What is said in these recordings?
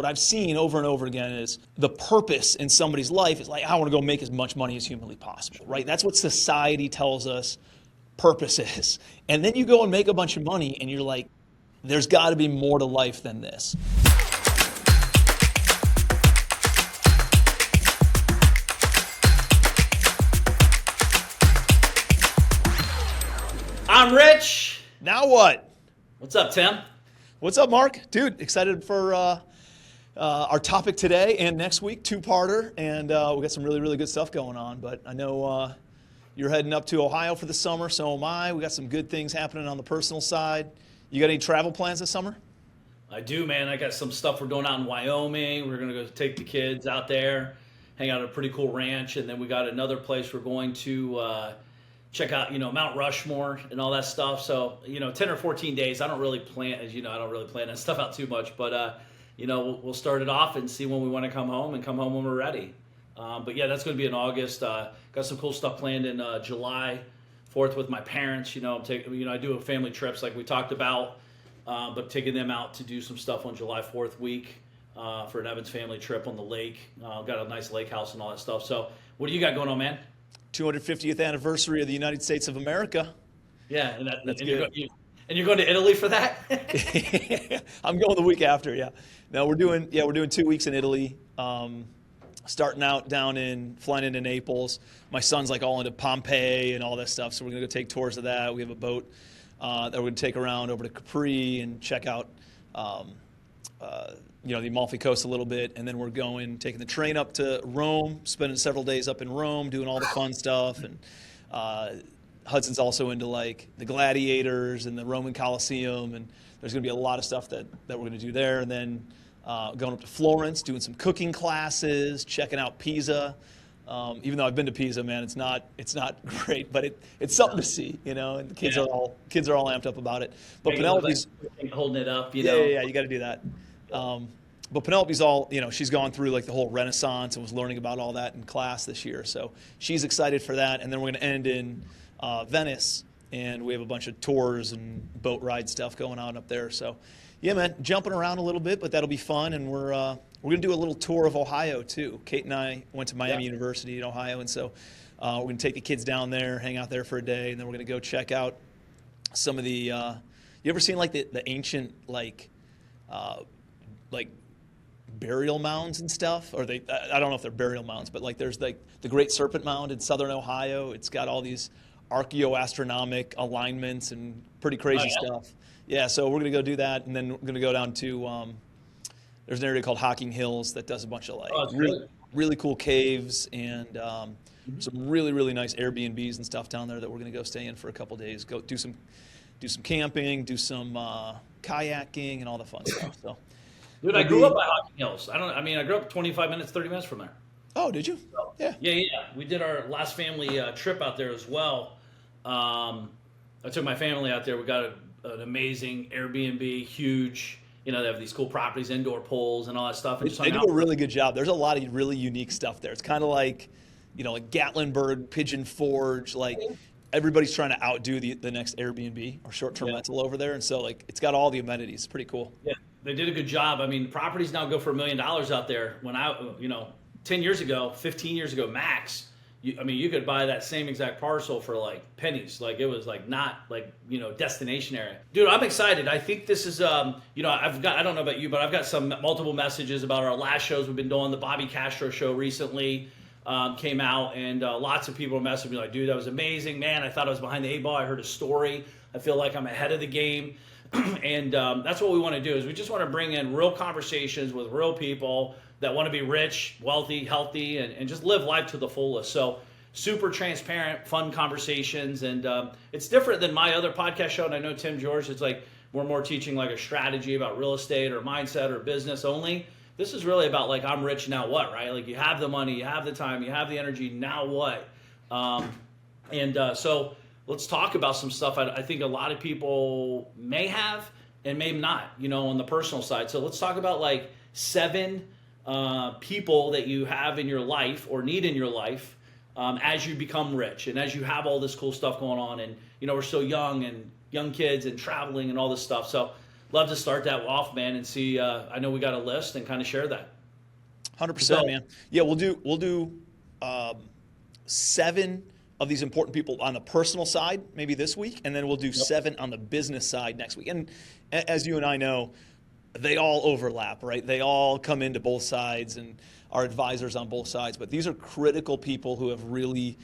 what I've seen over and over again is the purpose in somebody's life is like, I want to go make as much money as humanly possible, right? That's what society tells us purpose is. And then you go and make a bunch of money and you're like, there's got to be more to life than this. I'm Rich. Now what? What's up, Tim? What's up, Mark? Dude, excited for our topic today and next week, two-parter, and we got some really, really good stuff going on. But I know you're heading up to Ohio for the summer, so am I. We got some good things happening on the personal side. You got any travel plans this summer? I do, man. I got some stuff we're doing out in Wyoming. We're going to go take the kids out there, hang out at a pretty cool ranch, and then we got another place we're going to check out, Mount Rushmore and all that stuff. So, 10 or 14 days. I don't really plan, as you know, I don't really plan that stuff out too much, but we'll start it off and see when we want to come home and come home when we're ready. But yeah, that's going to be in August. Got some cool stuff planned in July 4th with my parents. I do family trips like we talked about, but taking them out to do some stuff on July 4th week for an Evans family trip on the lake. Got a nice lake house and all that stuff. So what do you got going on, man? 250th anniversary of the United States of America. Yeah, That's good. You're going to Italy for that? I'm going the week after. Yeah. No, we're doing 2 weeks in Italy. Starting out flying into Naples. My son's like all into Pompeii and all that stuff, so we're gonna go take tours of that. We have a boat that we're gonna take around over to Capri and check out, the Amalfi Coast a little bit, and then we're taking the train up to Rome, spending several days up in Rome, doing all the fun stuff. And Hudson's also into like the gladiators and the Roman Colosseum, and there's gonna be a lot of stuff that we're gonna do there. And then going up to Florence, doing some cooking classes, checking out Pisa. Even though I've been to Pisa, man, it's not great, but it's something to see, and the kids are all amped up about it. But Penelope's holding it up, Yeah, you got to do that. But Penelope's all, she's gone through like the whole Renaissance and was learning about all that in class this year, so she's excited for that. And then we're going to end in Venice, and we have a bunch of tours and boat ride stuff going on up there. So, yeah, man, jumping around a little bit, but that'll be fun. And we're going to do a little tour of Ohio too. Kate and I went to Miami University in Ohio, and so we're going to take the kids down there, hang out there for a day, and then we're going to go check out some of the. You ever seen like the ancient like burial mounds and stuff? Or I don't know if they're burial mounds, but like there's like the Great Serpent Mound in southern Ohio. It's got all these archaeoastronomic alignments and pretty crazy stuff. Yeah, so we're going to go do that, and then we're going to go down to there's an area called Hocking Hills that does a bunch of like really cool caves and some really, really nice Airbnbs and stuff down there that we're going to go stay in for a couple days. Go do some camping, do some kayaking, and all the fun stuff. So, dude, I grew up by Hocking Hills. I grew up 25 minutes, 30 minutes from there. Oh, did you? So, yeah. We did our last family trip out there as well. I took my family out there. We got an amazing Airbnb, huge. They have these cool properties, indoor pools, and all that stuff. And they do a really good job. There's a lot of really unique stuff there. It's kind of like, like Gatlinburg, Pigeon Forge. Like everybody's trying to outdo the next Airbnb or short-term rental over there, and so like it's got all the amenities. It's pretty cool. Yeah, they did a good job. Properties now go for $1 million out there. When 10 years ago, 15 years ago, max. You could buy that same exact parcel for like pennies. Like it was like not like, destination area. Dude, I'm excited. I think this is, I don't know about you, but I've got some multiple messages about our last shows we've been doing. The Bobby Castro show recently came out, and lots of people messaged me like, dude, that was amazing. Man, I thought I was behind the 8 ball. I heard a story. I feel like I'm ahead of the game. And that's what we want to do is we just want to bring in real conversations with real people that want to be rich, wealthy, healthy, and just live life to the fullest. So super transparent, fun conversations. And it's different than my other podcast show. And I know Tim George, it's like we're more teaching like a strategy about real estate or mindset or business only. This is really about like, I'm rich, now what, right? Like you have the money, you have the time, you have the energy, now what? So let's talk about some stuff I think a lot of people may have and may not, on the personal side. So let's talk about like 7 people that you have in your life or need in your life as you become rich and as you have all this cool stuff going on. And, we're so young and young kids and traveling and all this stuff. So love to start that off, man, and see. I know we got a list and kind of share that. 100%, man. Yeah, we'll do 7 of these important people on the personal side maybe this week, and then we'll do 7 on the business side next week. And as you and I know, they all overlap, right? They all come into both sides and are advisors on both sides. But these are critical people who have really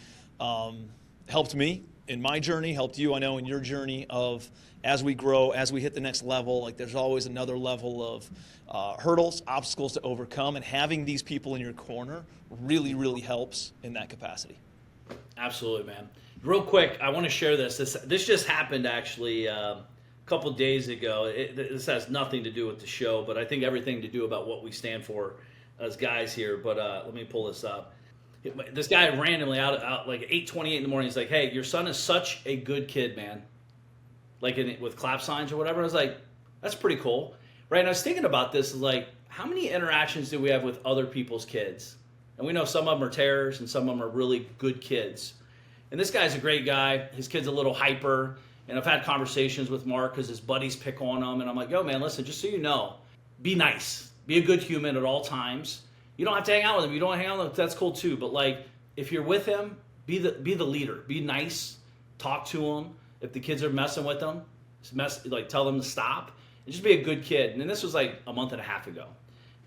helped me in my journey, helped you, I know, in your journey of as we grow, as we hit the next level. Like there's always another level of hurdles, obstacles to overcome, and having these people in your corner really, really helps in that capacity. Absolutely, man. Real quick, I want to share this. This just happened actually a couple days ago. This has nothing to do with the show, but I think everything to do about what we stand for as guys here. But let me pull this up. This guy randomly out like 8:28 in the morning. He's like, "Hey, your son is such a good kid, man." Like with clap signs or whatever. I was like, "That's pretty cool." Right? And I was thinking about this, like, how many interactions do we have with other people's kids? And we know some of them are terrors and some of them are really good kids. And this guy's a great guy. His kid's a little hyper. And I've had conversations with Mark because his buddies pick on him. And I'm like, yo, man, listen, just so you know, be nice. Be a good human at all times. You don't have to hang out with him. You don't hang out with him, that's cool too. But like, if you're with him, be the leader. Be nice. Talk to him. If the kids are messing with them, tell them to stop. And just be a good kid. And then this was like a month and a half ago.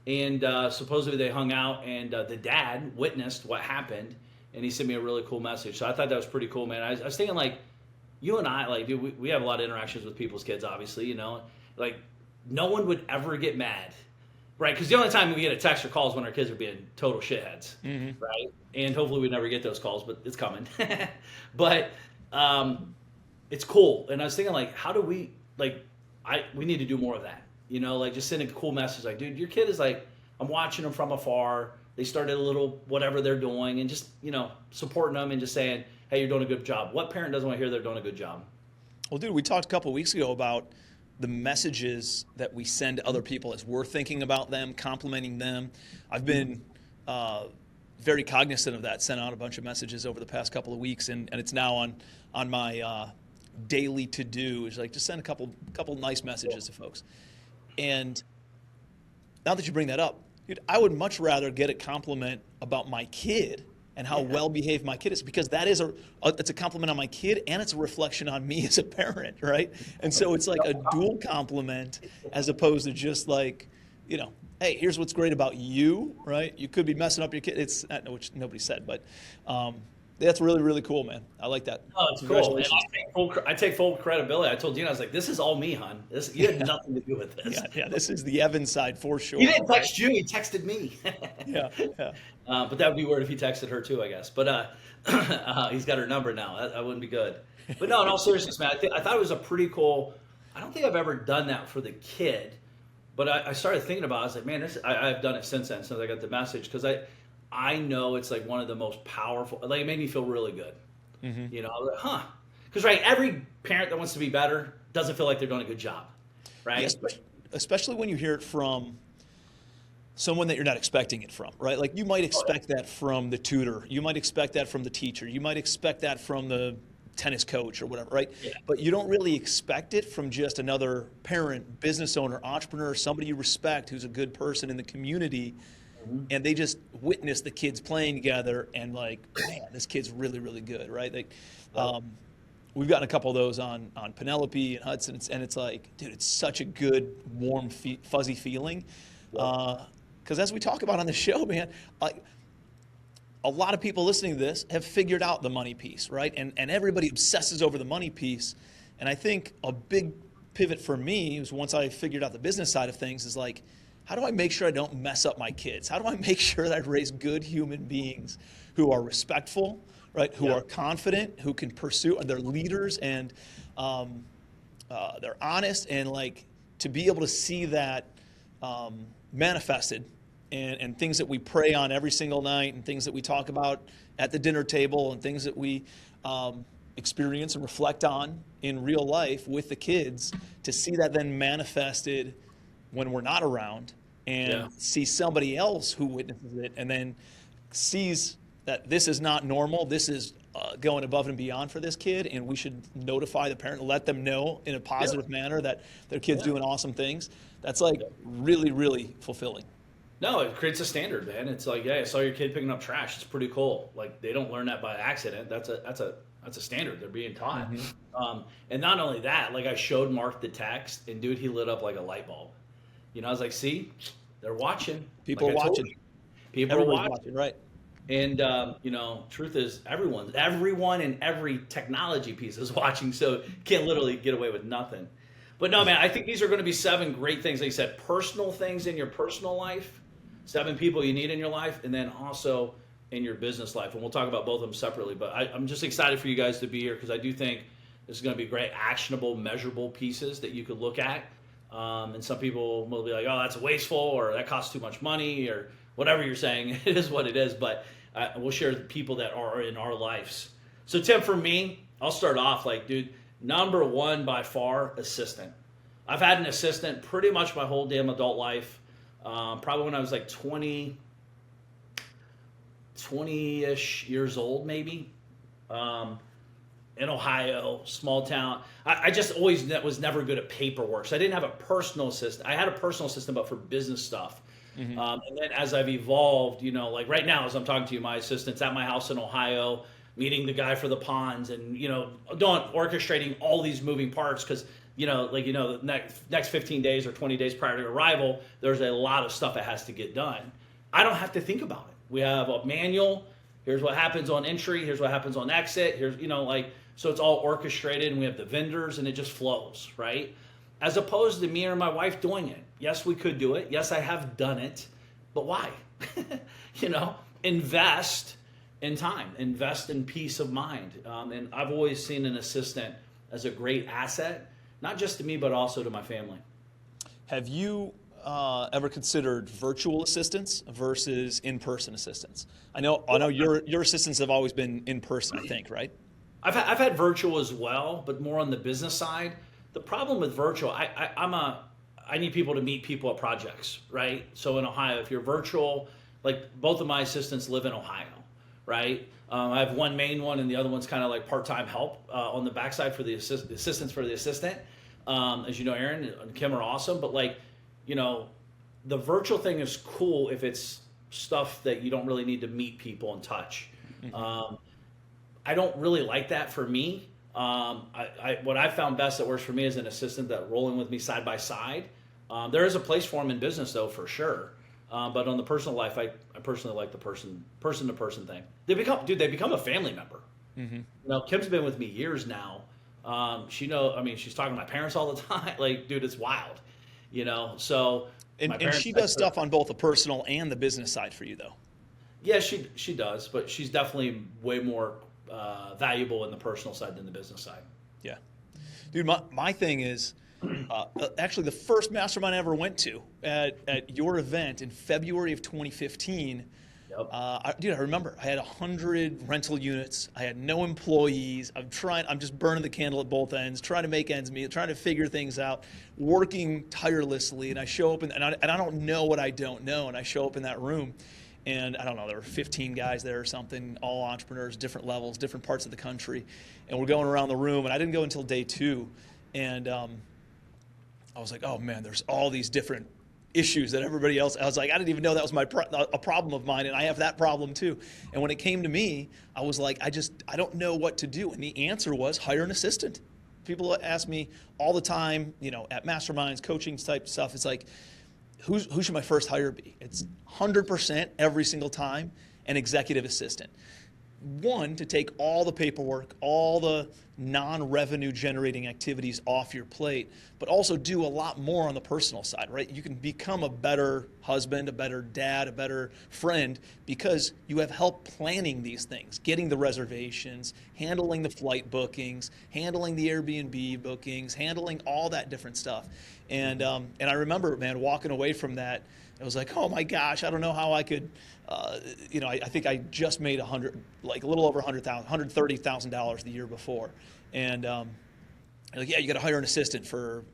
And supposedly they hung out, and the dad witnessed what happened, and he sent me a really cool message. So I thought that was pretty cool, man. I was thinking, like, you and I, like, dude, we have a lot of interactions with people's kids, obviously, you know. Like, no one would ever get mad, right? Because the only time we get a text or call is when our kids are being total shitheads, right? And hopefully we never get those calls, but it's coming. But it's cool. And I was thinking, like, how do we, like, we need to do more of that. You know, like just sending a cool message like, dude, your kid is like, I'm watching them from afar. They started a little whatever they're doing, and just, you know, supporting them and just saying, hey, you're doing a good job. What parent doesn't want to hear they're doing a good job? Well, dude, we talked a couple of weeks ago about the messages that we send to other people as we're thinking about them, complimenting them. I've been very cognizant of that, sent out a bunch of messages over the past couple of weeks, and it's now on my daily to-do. Is like just send a couple nice messages to folks. And now that you bring that up, dude, I would much rather get a compliment about my kid and how well behaved my kid is, because that is it's a compliment on my kid and it's a reflection on me as a parent, right? And so it's like a dual compliment as opposed to just like, you know, hey, here's what's great about you, right? You could be messing up your kid. It's which nobody said, but that's really, really cool, man. I like that. Oh, it's cool. And I take full credibility. I told Gina, I was like, this is all me, hon. You had nothing to do with this. Yeah, this is the Evan side for sure. He didn't text you. He texted me. Yeah. But that would be weird if he texted her too, I guess. But he's got her number now. That wouldn't be good. But no, in all seriousness, man, I thought it was a pretty cool. I don't think I've ever done that for the kid. But I started thinking about it. I was like, man, I've done it since then, since I got the message. Because I know it's like one of the most powerful, like it made me feel really good. You know, I was like, because right, every parent that wants to be better doesn't feel like they're doing a good job, right? Yes, especially when you hear it from someone that you're not expecting it from, right? Like you might expect that from the tutor, you might expect that from the teacher, you might expect that from the tennis coach or whatever, right? Yeah. But you don't really expect it from just another parent, business owner, entrepreneur, somebody you respect who's a good person in the community. And they just witness the kids playing together and like, man, this kid's really, really good, right? Like, we've gotten a couple of those on Penelope and Hudson, and it's like, dude, it's such a good, warm, fuzzy feeling. Because as we talk about on the show, man, like a lot of people listening to this have figured out the money piece, right? And everybody obsesses over the money piece. And I think a big pivot for me was once I figured out the business side of things is like, how do I make sure I don't mess up my kids? How do I make sure that I raise good human beings who are respectful, right? Who are confident, who can pursue, and they're leaders, and they're honest, and like to be able to see that manifested, and things that we pray on every single night, and things that we talk about at the dinner table, and things that we experience and reflect on in real life with the kids, to see that then manifested when we're not around, and see somebody else who witnesses it and then sees that this is not normal, this is going above and beyond for this kid, and we should notify the parent, let them know in a positive manner that their kid's doing awesome things. That's like really, really fulfilling. No, it creates a standard, man. It's like, yeah, I saw your kid picking up trash. It's pretty cool. Like, they don't learn that by accident. That's a standard they're being taught. And not only that, like, I showed Mark the text, and dude, he lit up like a light bulb. I was like, see, they're watching. People are watching. People are watching, right? And truth is, everyone in every technology piece is watching, so you can't literally get away with nothing. But no, man, I think these are going to be 7 great things. Like you said, personal things in your personal life, 7 people you need in your life, and then also in your business life. And we'll talk about both of them separately. But I'm just excited for you guys to be here, because I do think this is going to be great, actionable, measurable pieces that you could look at. And some people will be like, oh, that's wasteful, or that costs too much money, or whatever you're saying. It is what it is. But we'll share the people that are in our lives. So, Tim, for me, I'll start off like, dude, number 1 by far, assistant. I've had an assistant pretty much my whole damn adult life. Probably when I was like 20-ish years old, maybe. In Ohio, small town. I just always was never good at paperwork. So I didn't have a personal assistant. I had a personal assistant, but for business stuff. And then as I've evolved, like right now, as I'm talking to you, my assistant's at my house in Ohio, meeting the guy for the ponds, and, orchestrating all these moving parts, because, the next 15 days or 20 days prior to arrival, there's a lot of stuff that has to get done. I don't have to think about it. We have a manual. Here's what happens on entry. Here's what happens on exit. Here's, so it's all orchestrated, and we have the vendors, and it just flows, right? As opposed to me or my wife doing it. Yes, we could do it. Yes, I have done it. But why? Invest in time. Invest in peace of mind. And I've always seen an assistant as a great asset, not just to me, but also to my family. Have you ever considered virtual assistants versus in-person assistants? I know your assistants have always been in person, I think, right? I've had virtual as well, but more on the business side. The problem with virtual, I need people to meet people at projects, right? So in Ohio, if you're virtual, like both of my assistants live in Ohio, right? I have one main one, and the other one's kind of like part-time help on the backside for the assistants for the assistant. As you know, Aaron and Kim are awesome, but the virtual thing is cool if it's stuff that you don't really need to meet people and touch. I don't really like that for me. What I found best that works for me is an assistant that rolling with me side by side. There is a place for them in business, though, for sure. But on the personal life, I personally like the person to person thing. They become a family member. Kim's been with me years now. She's talking to my parents all the time. Like, dude, it's wild. So. And she does stuff on both the personal and the business side for you, though. Yeah, she does, but she's definitely way more valuable in the personal side than the business side. Yeah. Dude, my thing is, actually the first mastermind I ever went to at your event in February of 2015, Yep. I remember I had 100 rental units. I had no employees. I'm just burning the candle at both ends, trying to make ends meet, trying to figure things out, working tirelessly. And I show up, and I don't know what I don't know. And I show up in that room, and I don't know, there were 15 guys there or something, all entrepreneurs, different levels, different parts of the country. And we're going around the room, and I didn't go until day 2. And I was like, oh, man, there's all these different issues that everybody else. I was like, I didn't even know that was a problem of mine, and I have that problem too. And when it came to me, I was like, I don't know what to do. And the answer was hire an assistant. People ask me all the time, at masterminds, coaching type stuff. It's like, who should my first hire be? It's 100% every single time an executive assistant. One, to take all the paperwork, all the non-revenue generating activities off your plate, but also do a lot more on the personal side, right? You can become a better husband, a better dad, a better friend because you have help planning these things, getting the reservations, handling the flight bookings, handling the Airbnb bookings, handling all that different stuff. And I remember, man, walking away from that, I was like, oh my gosh, I don't know how I could, I think I just made a little over $130,000 the year before. And like, yeah, you got to hire an assistant for,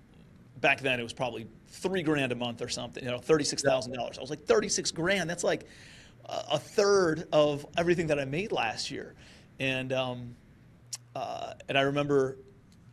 back then it was probably $3,000 a month or something, $36,000. I was like, 36 grand, that's like a third of everything that I made last year. And I remember,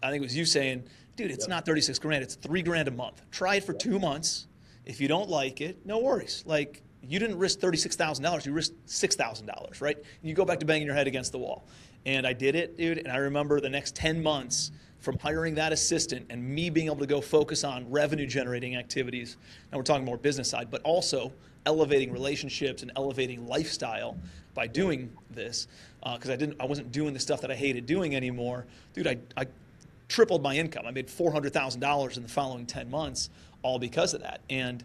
I think it was you saying, dude, it's not 36 grand, it's $3 grand a month. Try it for 2 months. If you don't like it, no worries. Like, you didn't risk $36,000, you risked $6,000, right? And you go back to banging your head against the wall. And I did it, dude, and I remember the next 10 months from hiring that assistant and me being able to go focus on revenue generating activities. And we're talking more business side, but also elevating relationships and elevating lifestyle by doing this. Because I wasn't doing the stuff that I hated doing anymore. Dude, I tripled my income. I made $400,000 in the following 10 months, all because of that. And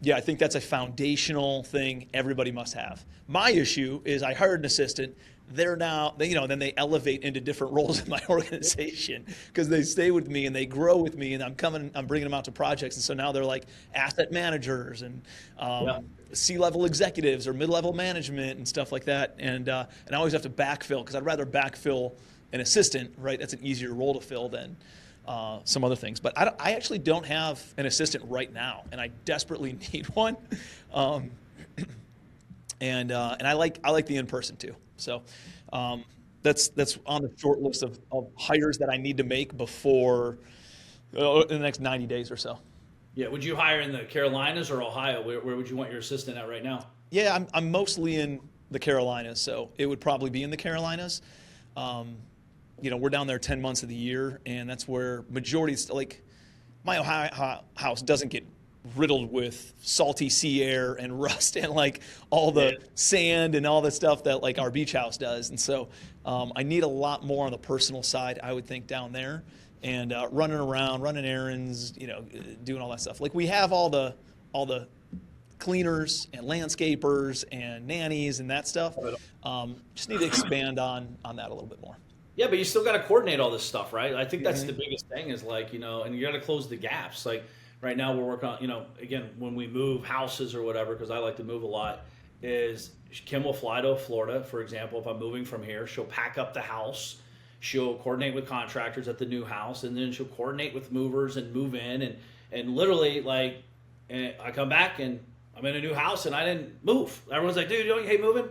yeah, I think that's a foundational thing everybody must have. My issue is I hired an assistant. They're now, then they elevate into different roles in my organization because they stay with me and they grow with me, and I'm bringing them out to projects. And so now they're like asset managers and C-level executives or mid-level management and stuff like that. And I always have to backfill because I'd rather backfill an assistant, right? That's an easier role to fill than some other things. But I actually don't have an assistant right now, and I desperately need one. And I like the in-person too. So that's on the short list of hires that I need to make before in the next 90 days or so. Yeah, would you hire in the Carolinas or Ohio? Where would you want your assistant at right now? Yeah, I'm mostly in the Carolinas, so it would probably be in the Carolinas. We're down there 10 months of the year, and that's where like my Ohio house doesn't get riddled with salty sea air and rust and like all the sand and all the stuff that like our beach house does. And so I need a lot more on the personal side, I would think, down there, and running around, running errands, doing all that stuff. Like, we have all the cleaners and landscapers and nannies and that stuff. Just need to expand on that a little bit more. Yeah, but you still got to coordinate all this stuff, right? I think that's the biggest thing is like, and you got to close the gaps. Like right now we're working on, again, when we move houses or whatever, because I like to move a lot, is Kim will fly to Florida, for example. If I'm moving from here, she'll pack up the house. She'll coordinate with contractors at the new house, and then she'll coordinate with movers and move in. And literally, like, I come back and I'm in a new house and I didn't move. Everyone's like, dude, you don't hate moving?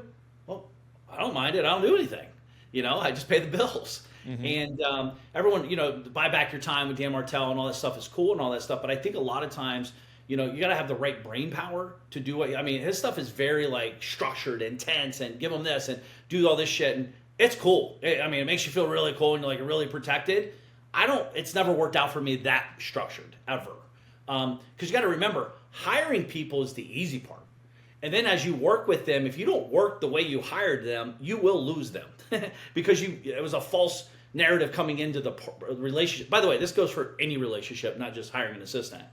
Well, I don't mind it. I don't do anything. I just pay the bills. Mm-hmm. And everyone, buy back your time with Dan Martell and all that stuff is cool and all that stuff. But I think a lot of times, you got to have the right brain power to do his stuff is very like structured, intense, and give them this and do all this shit. And it's cool. It makes you feel really cool and you're like really protected. It's never worked out for me that structured ever. Because you got to remember, hiring people is the easy part. And then as you work with them, if you don't work the way you hired them, you will lose them because it was a false narrative coming into the relationship. By the way, this goes for any relationship, not just hiring an assistant.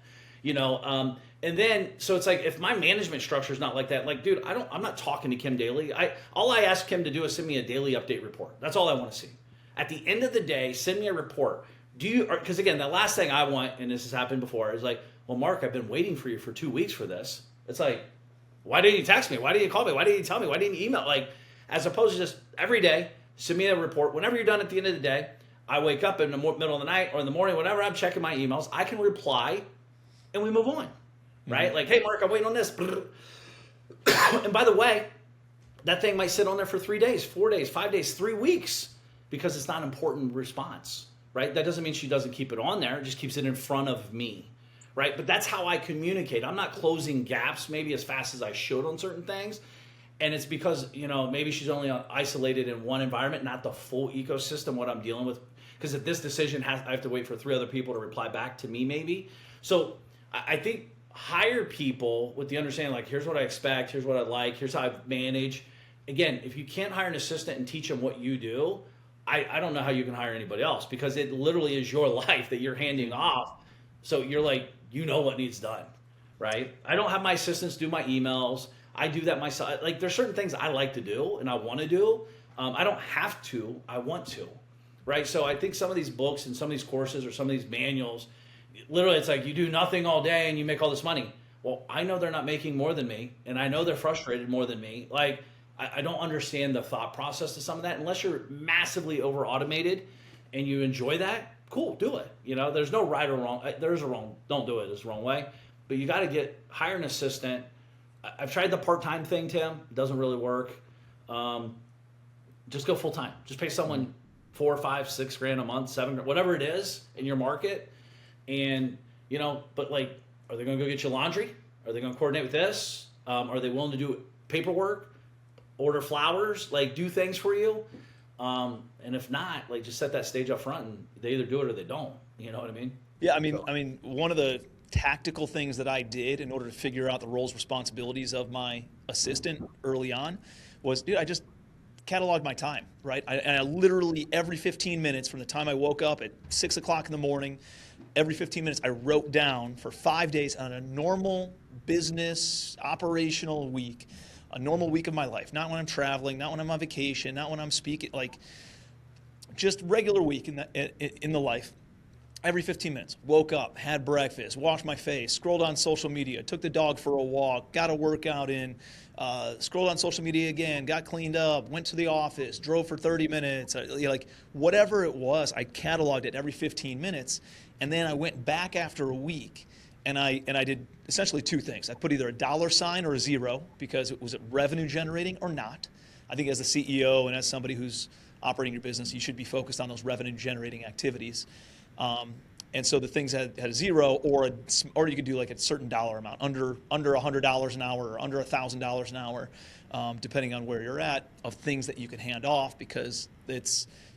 And then so it's like if my management structure is not like that, like, dude, I'm not talking to Kim daily. All I ask Kim to do is send me a daily update report. That's all I want to see. At the end of the day, send me a report. Because again, the last thing I want, and this has happened before, is like, well, Mark, I've been waiting for you for 2 weeks for this. It's like, why didn't you text me? Why didn't you call me? Why didn't you tell me? Why didn't you email? Like, as opposed to just every day, send me a report. Whenever you're done at the end of the day, I wake up in the middle of the night or in the morning, whenever I'm checking my emails, I can reply and we move on, right? Mm-hmm. Like, hey, Mark, I'm waiting on this. And by the way, that thing might sit on there for 3 days, 4 days, 5 days, 3 weeks because it's not an important response, right? That doesn't mean she doesn't keep it on there. It just keeps it in front of me. Right? But that's how I communicate. I'm not closing gaps maybe as fast as I should on certain things. And it's because, maybe she's only isolated in one environment, not the full ecosystem, what I'm dealing with. Because if this decision I have to wait for 3 other people to reply back to me maybe. So I think hire people with the understanding, like, here's what I expect, here's what I like, here's how I manage. Again, if you can't hire an assistant and teach them what you do, I don't know how you can hire anybody else because it literally is your life that you're handing off. So you're like, what needs done, right? I don't have my assistants do my emails. I do that myself. Like, there's certain things I like to do and I want to do. I don't have to. I want to, right? So I think some of these books and some of these courses or some of these manuals, literally it's like you do nothing all day and you make all this money. Well, I know they're not making more than me and I know they're frustrated more than me. Like, I don't understand the thought process to some of that unless you're massively over automated and you enjoy that. Cool, do it. There's no right or wrong. There's a wrong. Don't do it. It's the wrong way. But you got to hire an assistant. I've tried the part-time thing, Tim. It doesn't really work. just go full time. Just pay someone 4, 5, 6 grand a month, 7, whatever it is in your market. And, but like, are they going to go get you laundry? Are they going to coordinate with this? Are they willing to do paperwork, order flowers, like do things for you? And if not, like just set that stage up front and they either do it or they don't. You know what I mean? Yeah, I mean, one of the tactical things that I did in order to figure out the roles, responsibilities of my assistant early on was, I just cataloged my time, right? And I literally every 15 minutes from the time I woke up at 6 o'clock in the morning, every 15 minutes I wrote down for 5 days on a normal business operational week, a normal week of my life, not when I'm traveling, not when I'm on vacation, not when I'm speaking, like just regular week in the life. Every 15 minutes, woke up, had breakfast, washed my face, scrolled on social media, took the dog for a walk, got a workout in, scrolled on social media again, got cleaned up, went to the office, drove for 30 minutes, like whatever it was, I cataloged it every 15 minutes. And then I went back after a week and I did essentially 2 things. I put either a $ or a 0 because it was revenue generating or not. I think as a CEO and as somebody who's operating your business, you should be focused on those revenue generating activities. And so the things had a 0 or you could do like a certain dollar amount, under $100 an hour or under $1,000 an hour, depending on where you're at, of things that you can hand off because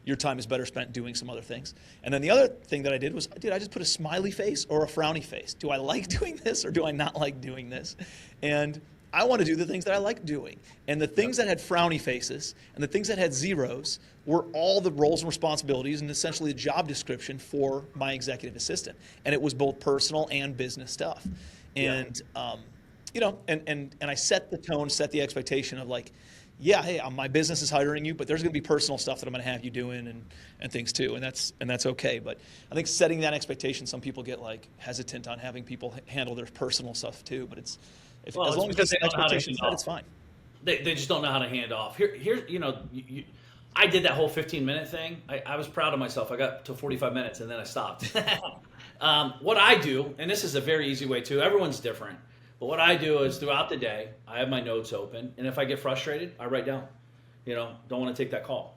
your time is better spent doing some other things. And then the other thing that I did was, I just put a smiley face or a frowny face. Do I like doing this or do I not like doing this? And I want to do the things that I like doing. And the things that had frowny faces and the things that had zeros were all the roles and responsibilities and essentially a job description for my executive assistant. And it was both personal and business stuff. And, and I set the tone, set the expectation of like, hey, my business is hiring you, but there's going to be personal stuff that I'm going to have you doing and things too. And that's okay. But I think setting that expectation, some people get like hesitant on having people handle their personal stuff too, but as long as the expectation is set, it's fine. They just don't know how to hand off. Here's I did that whole 15-minute thing. I was proud of myself. I got to 45 minutes and then I stopped. What I do, and this is a very easy way too, everyone's different, but what I do is throughout the day, I have my notes open, and if I get frustrated, I write down. Don't want to take that call.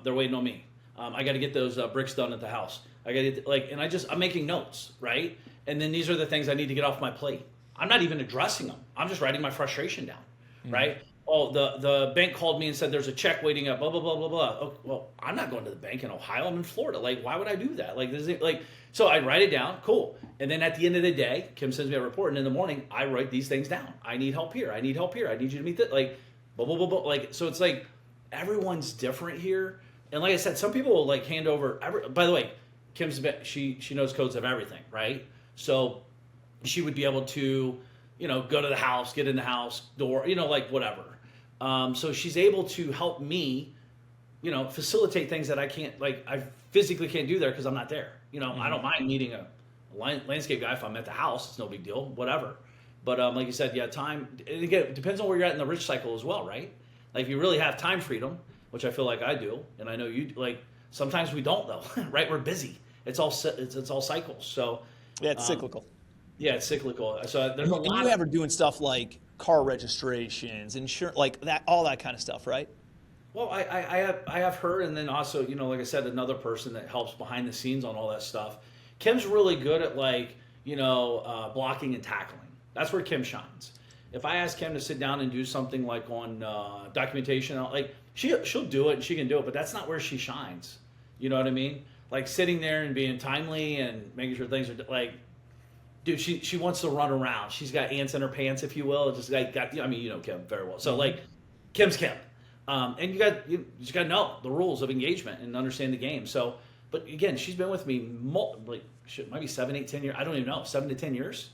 They're waiting on me. I got to get those bricks done at the house. I got to I'm making notes, right? And then these are the things I need to get off my plate. I'm not even addressing them. I'm just writing my frustration down, right? Oh, the bank called me and said there's a check waiting up, blah, blah, blah, blah, blah. Oh, well, I'm not going to the bank in Ohio. I'm in Florida. Like, why would I do that? So I write it down. Cool. And then at the end of the day, Kim sends me a report. And in the morning, I write these things down. I need help here. I need help here. I need you to meet that. Like, blah, blah, blah, blah. So it's like everyone's different here. And like I said, some people will like hand over. By the way, Kim's she knows codes of everything, right? So she would be able to, go to the house, get in the house door, whatever. So she's able to help me, facilitate things that I can't, I physically can't do there because I'm not there. I don't mind meeting a landscape guy if I'm at the house. It's no big deal, whatever. But like you said, time, and again, it depends on where you're at in the rich cycle as well, right? Like if you really have time freedom, which I feel like I do, and I know you, sometimes we don't though, right? We're busy. It's all cycles. So yeah, it's cyclical. Yeah, it's cyclical. So there's a lot. And you ever doing stuff like car registrations, insurance, like that, all that kind of stuff, right? Well, I have her, and then also, like I said, another person that helps behind the scenes on all that stuff. Kim's really good at blocking and tackling. That's where Kim shines. If I ask Kim to sit down and do something like on documentation, she'll do it and she can do it, but that's not where she shines. You know what I mean? Like sitting there and being timely and making sure things are dude, she wants to run around. She's got ants in her pants, if you will. Just Kim very well. So Kim's Kim. And you just got to know the rules of engagement and understand the game. So, but again, she's been with me might be 7, 8, 10 years. I don't even know, 7 to 10 years.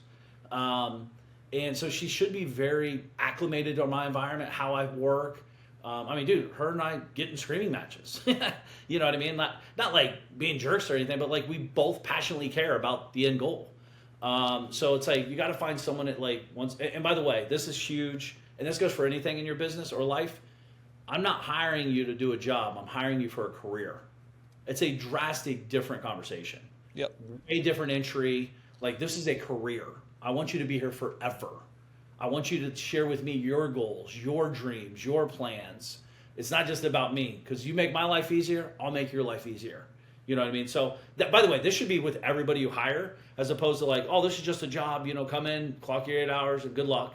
And so she should be very acclimated to my environment, how I work. Dude, her and I get in screaming matches. You know what I mean? Not like being jerks or anything, but we both passionately care about the end goal. So it's you got to find someone that wants. And by the way, this is huge, and this goes for anything in your business or life. I'm not hiring you to do a job. I'm hiring you for a career. It's a drastic different conversation. Yep. A different entry. This is a career. I want you to be here forever. I want you to share with me your goals, your dreams, your plans. It's not just about me, because you make my life easier, I'll make your life easier. You know what I mean? So, that, by the way, this should be with everybody you hire, as opposed to like, oh, this is just a job, come in, clock your 8 hours, and good luck.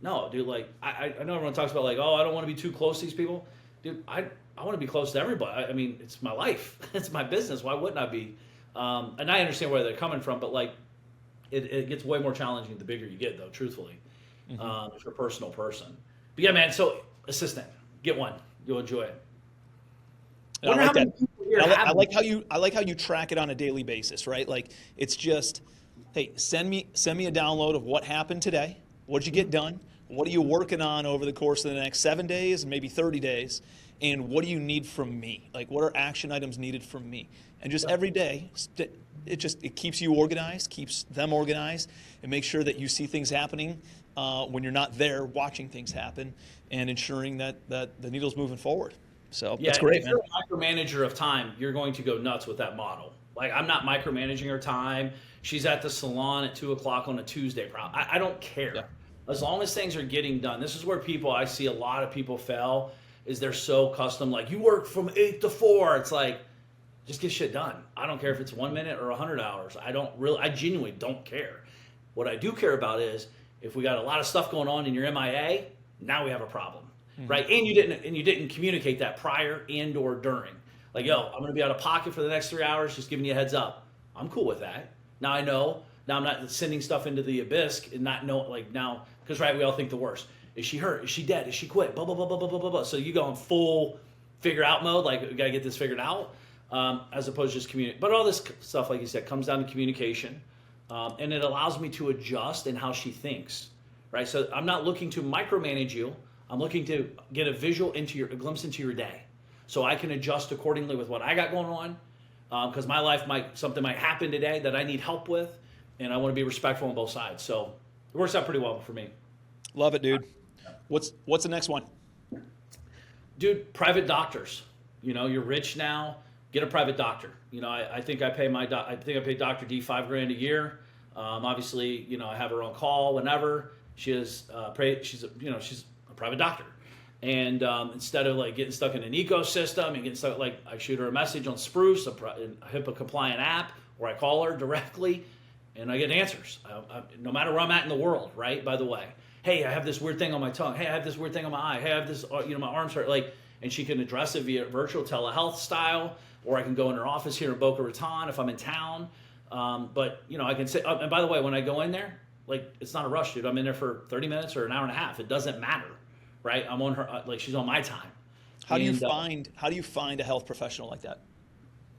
No, dude, like, I know everyone talks about like, oh, I don't want to be too close to these people. Dude, I want to be close to everybody. I mean, it's my life. It's my business. Why wouldn't I be? And I understand where they're coming from, but like, it gets way more challenging the bigger you get, though, truthfully, if you're a personal person. But yeah, man, so assistant, get one. You'll enjoy it. I like that. I like how you track it on a daily basis, right? Like, it's just, hey, send me a download of what happened today. What did you get done? What are you working on over the course of the next 7 days, maybe 30 days? And what do you need from me? Like, what are action items needed from me? And just every day, it keeps you organized, keeps them organized, and make sure that you see things happening when you're not there watching things happen, and ensuring that the needle's moving forward. So that's great, man. If you're a micromanager of time, you're going to go nuts with that model. Like, I'm not micromanaging her time. She's at the salon at 2 o'clock on a Tuesday. I don't care. Yeah. As long as things are getting done. This is where I see a lot of people fail, is they're so custom. Like, you work from 8 to 4. It's like, just get shit done. I don't care if it's 1 minute or 100 hours. I genuinely don't care. What I do care about is, if we got a lot of stuff going on in your MIA, now we have a problem. Right? And you didn't communicate that prior and or during. Like, yo, I'm going to be out of pocket for the next 3 hours, just giving you a heads up. I'm cool with that. Now I know. Now I'm not sending stuff into the abyss and not know, like, now, because, right, we all think the worst. Is she hurt? Is she dead? Is she quit? Blah, blah, blah, blah, blah, blah, blah. So you go in full figure out mode, like, we got to get this figured out, as opposed to just communicate. But all this stuff, like you said, comes down to communication. And it allows me to adjust in how she thinks, right? So I'm not looking to micromanage you. I'm looking to get a glimpse into your day, so I can adjust accordingly with what I got going on, because my life something might happen today that I need help with, and I want to be respectful on both sides. So it works out pretty well for me. Love it, dude. What's the next one? Dude, private doctors. You're rich now. Get a private doctor. I think I pay Dr. D $5,000 a year. Obviously, I have her on call whenever. She's a private doctor, and instead of like getting stuck in an ecosystem and getting stuck, like, I shoot her a message on Spruce, a HIPAA compliant app, or I call her directly, and I get answers. No matter where I'm at in the world, right? By the way, hey, I have this weird thing on my tongue. Hey, I have this weird thing on my eye. Hey, I have this, my arms hurt. Like, and she can address it via virtual telehealth style, or I can go in her office here in Boca Raton if I'm in town. But I can say, and by the way, when I go in there, like, it's not a rush, dude. I'm in there for 30 minutes or an hour and a half. It doesn't matter. Right, I'm on her, like, she's on my time. How do you find a health professional like that?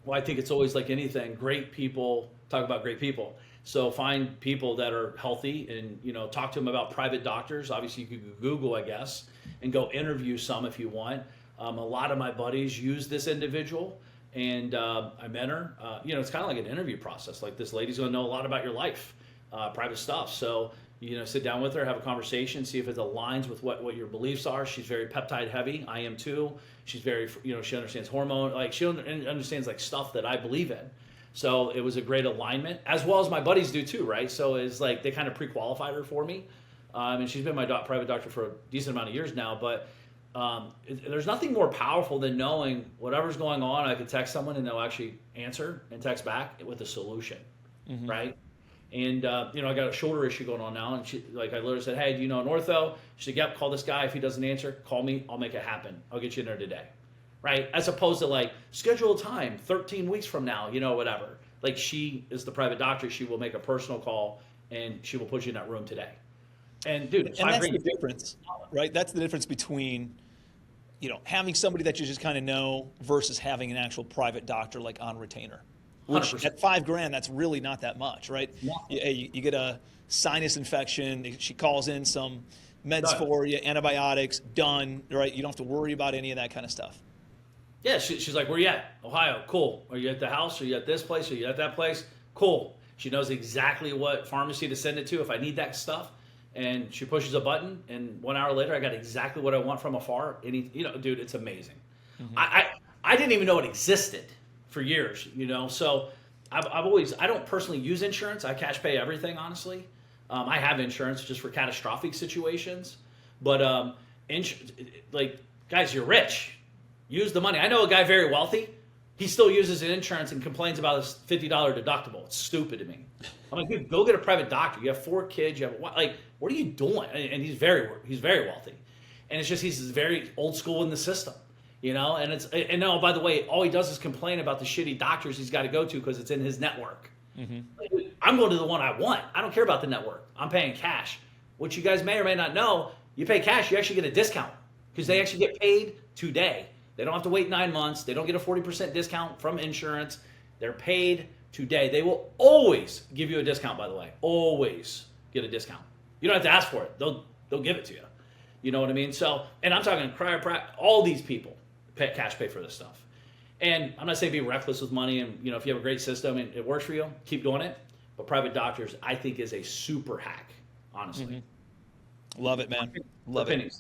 Well, I think it's always like anything. Great people talk about great people. So find people that are healthy, and talk to them about private doctors. Obviously, you could Google, I guess, and go interview some if you want. A lot of my buddies use this individual, and I met her. It's kind of like an interview process. Like, this lady's going to know a lot about your life, private stuff. So, sit down with her, have a conversation, see if it aligns with what your beliefs are. She's very peptide heavy. I am too. She's very, she understands hormone, like, she understands like stuff that I believe in. So it was a great alignment, as well as my buddies do too, right? So it's like they kind of pre-qualified her for me. And she's been my private doctor for a decent amount of years now. But there's nothing more powerful than knowing whatever's going on. I could text someone and they'll actually answer and text back with a solution, right? And, I got a shoulder issue going on now. And I literally said, hey, do you know an ortho? She said, yep, call this guy. If he doesn't answer, call me. I'll make it happen. I'll get you in there today. Right? As opposed to like, schedule a time 13 weeks from now, whatever. Like, she is the private doctor. She will make a personal call, and she will put you in that room today. And, dude, and that's the difference, right? That's the difference between, having somebody that you just kind of know versus having an actual private doctor, like, on retainer. Which 100%. At $5,000, that's really not that much, right? Yeah. You get a sinus infection. She calls in some meds for you, antibiotics, done, right? You don't have to worry about any of that kind of stuff. Yeah, she's like, where you at? Ohio, cool. Are you at the house? Are you at this place? Are you at that place? Cool. She knows exactly what pharmacy to send it to if I need that stuff. And she pushes a button, and 1 hour later, I got exactly what I want from afar. Dude, it's amazing. I didn't even know it existed for years, So I don't personally use insurance. I cash pay everything, honestly. I have insurance just for catastrophic situations, but guys, you're rich. use the money. I know a guy very wealthy. He still uses his insurance and complains about his $50 deductible. It's stupid to me. I'm like, dude, go get a private doctor. You have 4 kids. You have like, what are you doing? And he's very wealthy, and it's just he's very old school in the system, you know. And no, by the way, all he does is complain about the shitty doctors he's got to go to because it's in his network. Like, I'm going to the one I want. I don't care about the network. I'm paying cash. What you guys may or may not know, you pay cash, you actually get a discount because they actually get paid today. They don't have to wait 9 months. They don't get a 40% discount from insurance. They're paid today. They will always give you a discount, by the way. Always get a discount. You don't have to ask for it. They'll give it to you. You know what I mean? So, and I'm talking chiropractic, all these people cash pay for this stuff. And I'm not saying be reckless with money, and if you have a great system and it works for you, keep doing it. But private doctors, I think, is a super hack, honestly. Love it, man. Love it.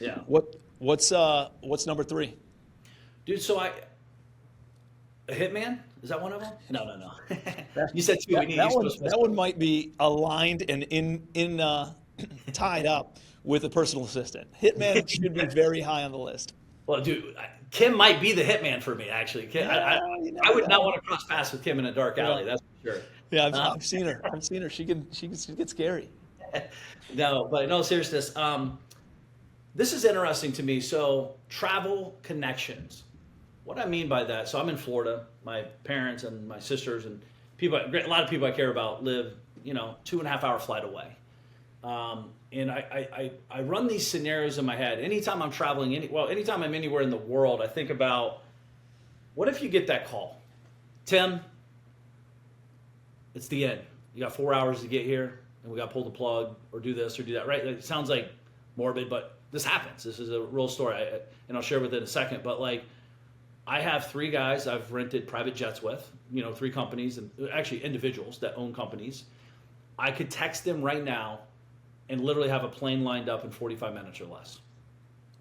Yeah. What's number 3? Dude, so a hitman? Is that one of them? No. You said 2. That one might be aligned and in tied up with a personal assistant. Hitman should be very high on the list. Well, dude, Kim might be the hitman for me, actually. I would not want to cross paths with Kim in a dark alley, that's for sure. Yeah, I've seen her. She gets scary. No seriousness. This is interesting to me. So, travel connections. What I mean by that, so I'm in Florida. My parents and my sisters and a lot of people I care about live, 2.5 hour flight away. And I run these scenarios in my head. Anytime I'm traveling, anytime I'm anywhere in the world, I think about, what if you get that call? Tim, it's the end. You got 4 hours to get here, and we got to pull the plug or do this or do that, right? It sounds like morbid, but this happens. This is a real story, and I'll share with it in a second. But I have 3 guys I've rented private jets with, 3 companies, and actually individuals that own companies. I could text them right now and literally have a plane lined up in 45 minutes or less.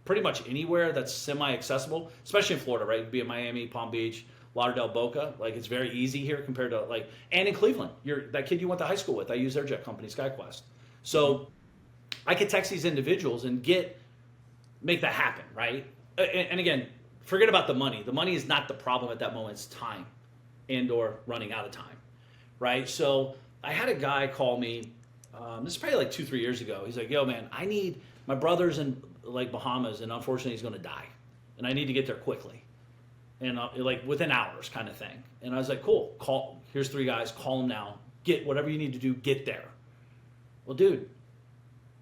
Pretty much anywhere that's semi-accessible, especially in Florida, right? It'd be in Miami, Palm Beach, Lauderdale, Boca. It's very easy here compared to and in Cleveland. That kid you went to high school with, I use their jet company, SkyQuest. So I could text these individuals and make that happen, right? And again, forget about the money. The money is not the problem at that moment. It's time and or running out of time, right? So I had a guy call me, this is probably 2-3 years ago. He's like, yo, man, my brother's in Bahamas, and unfortunately he's going to die. And I need to get there quickly. And within hours kind of thing. And I was like, cool, here's 3 guys, call them now. Get whatever you need to do, get there. Well, dude,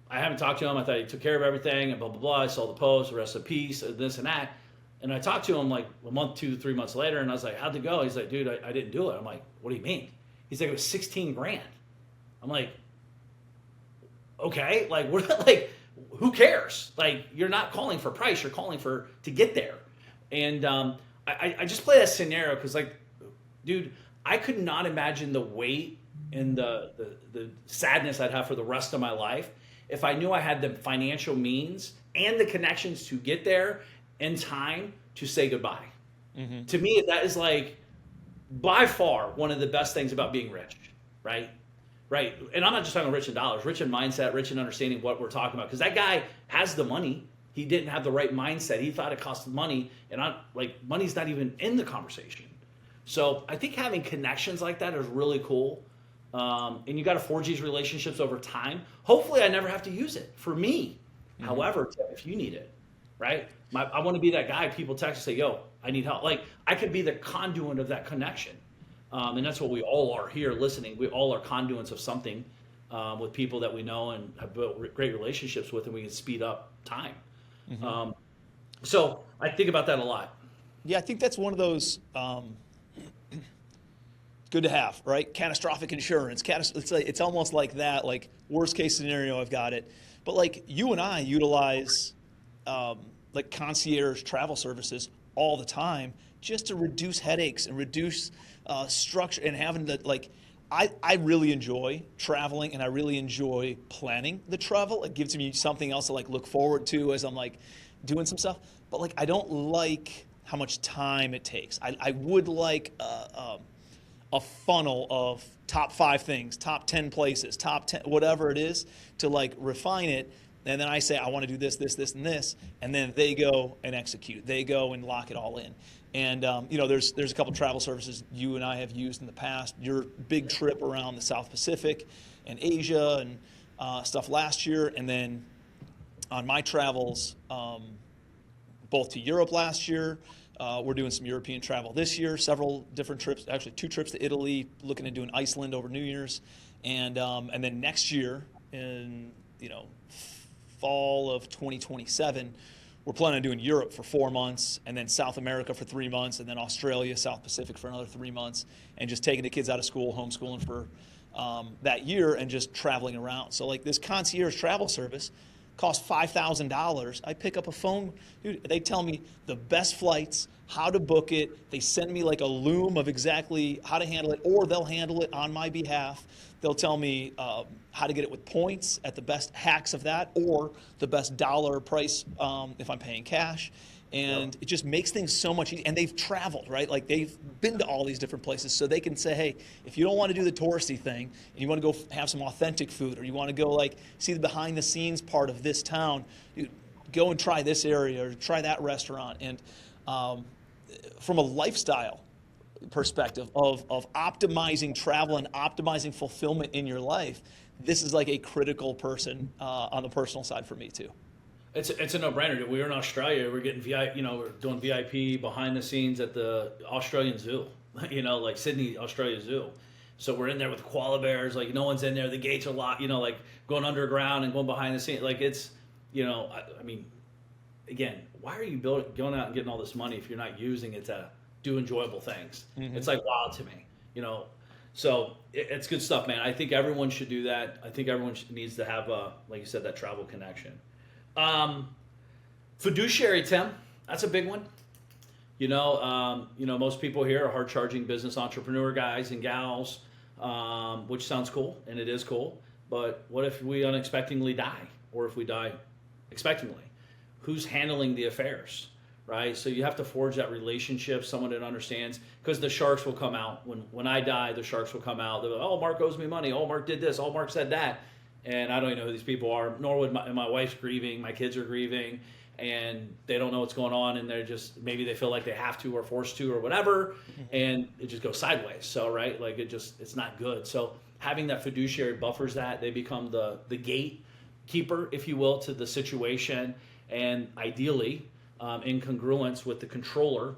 I haven't talked to him. I thought he took care of everything and blah, blah, blah. I saw the post, the rest of peace, this and that. And I talked to him a month, 2-3 months later, and I was like, how'd it go? He's like, dude, I didn't do it. I'm like, what do you mean? He's like, it was $16,000. I'm like, okay, who cares? You're not calling for price, you're calling to get there. And I just play that scenario because, dude, I could not imagine the weight and the sadness I'd have for the rest of my life if I knew I had the financial means and the connections to get there in time to say goodbye. Mm-hmm. To me, that is by far one of the best things about being rich, right? Right. And I'm not just talking rich in dollars, rich in mindset, rich in understanding what we're talking about. Because that guy has the money. He didn't have the right mindset. He thought it cost money. And money's not even in the conversation. So I think having connections like that is really cool. And you got to forge these relationships over time. Hopefully I never have to use it for me. Mm-hmm. However, if you need it, right? I want to be that guy people text and say, yo, I need help. I could be the conduit of that connection. And that's what we all are here listening. We all are conduits of something with people that we know and have built great relationships with, and we can speed up time. Mm-hmm. So I think about that a lot. Yeah, I think that's one of those good to have, right? Catastrophic insurance. It's almost like that, worst case scenario, I've got it. But you and I utilize concierge travel services all the time just to reduce headaches and reduce structure and having I really enjoy traveling, and I really enjoy planning the travel. It gives me something else to look forward to as I'm doing some stuff. But I don't like how much time it takes. I would like a funnel of top 5 things, top 10 places, top 10, whatever it is, to refine it. And then I say, I want to do this, this, this, and this. And then they go and execute. They go and lock it all in. And, there's a couple travel services you and I have used in the past. Your big trip around the South Pacific and Asia and stuff last year. And then on my travels, both to Europe last year, we're doing some European travel this year, several different trips, actually 2 trips to Italy, looking at doing Iceland over New Year's. And then next year in, fall of 2027, we're planning on doing Europe for 4 months, and then South America for 3 months, and then Australia, South Pacific for another 3 months, and just taking the kids out of school, homeschooling for that year, and just traveling around. So like this concierge travel service costs $5,000. I pick up a phone, dude, they tell me the best flights, how to book it. They send me like a loom of exactly how to handle it, or they'll handle it on my behalf. They'll tell me how to get it with points at the best hacks of that, or the best dollar price if I'm paying cash. And it just makes things so much easier. And they've traveled, right? Like they've been to all these different places, so they can say, hey, if you don't want to do the touristy thing, and you want to go have some authentic food, or you want to go like see the behind the scenes part of this town, dude, go and try this area or try that restaurant. And from a lifestyle perspective of optimizing travel and optimizing fulfillment in your life, this is like a critical person on the personal side for me too. It's a no-brainer. We were in Australia. We're getting VIP. We're doing VIP behind the scenes at the Australian Zoo. Like Sydney, Australia Zoo. So we're in there with koala bears. Like no one's in there. The gates are locked. Like going underground and going behind the scenes. Like it's, I mean, again, why are you going out and getting all this money if you're not using it to do enjoyable things? Mm-hmm. It's like wild to me. So it's good stuff, man. I think everyone should do that. I think everyone needs to have, like you said, that travel connection. Fiduciary, Tim, that's a big one. Most people here are hard-charging business entrepreneur guys and gals, which sounds cool, and it is cool. But what if we unexpectedly die, or if we die expectantly? Who's handling the affairs, right? So you have to forge that relationship, someone that understands, because the sharks will come out. When I die, the sharks will come out. They'll be like, oh, Mark owes me money. Oh, Mark did this. Oh, Mark said that. And I don't even know who these people are, nor would my wife's grieving, my kids are grieving, and they don't know what's going on, and they're just, maybe they feel like they have to or forced to or whatever, and it just goes sideways. So, right, like it's not good. So having that fiduciary buffers that. They become the gatekeeper, if you will, to the situation, and ideally in congruence with the controller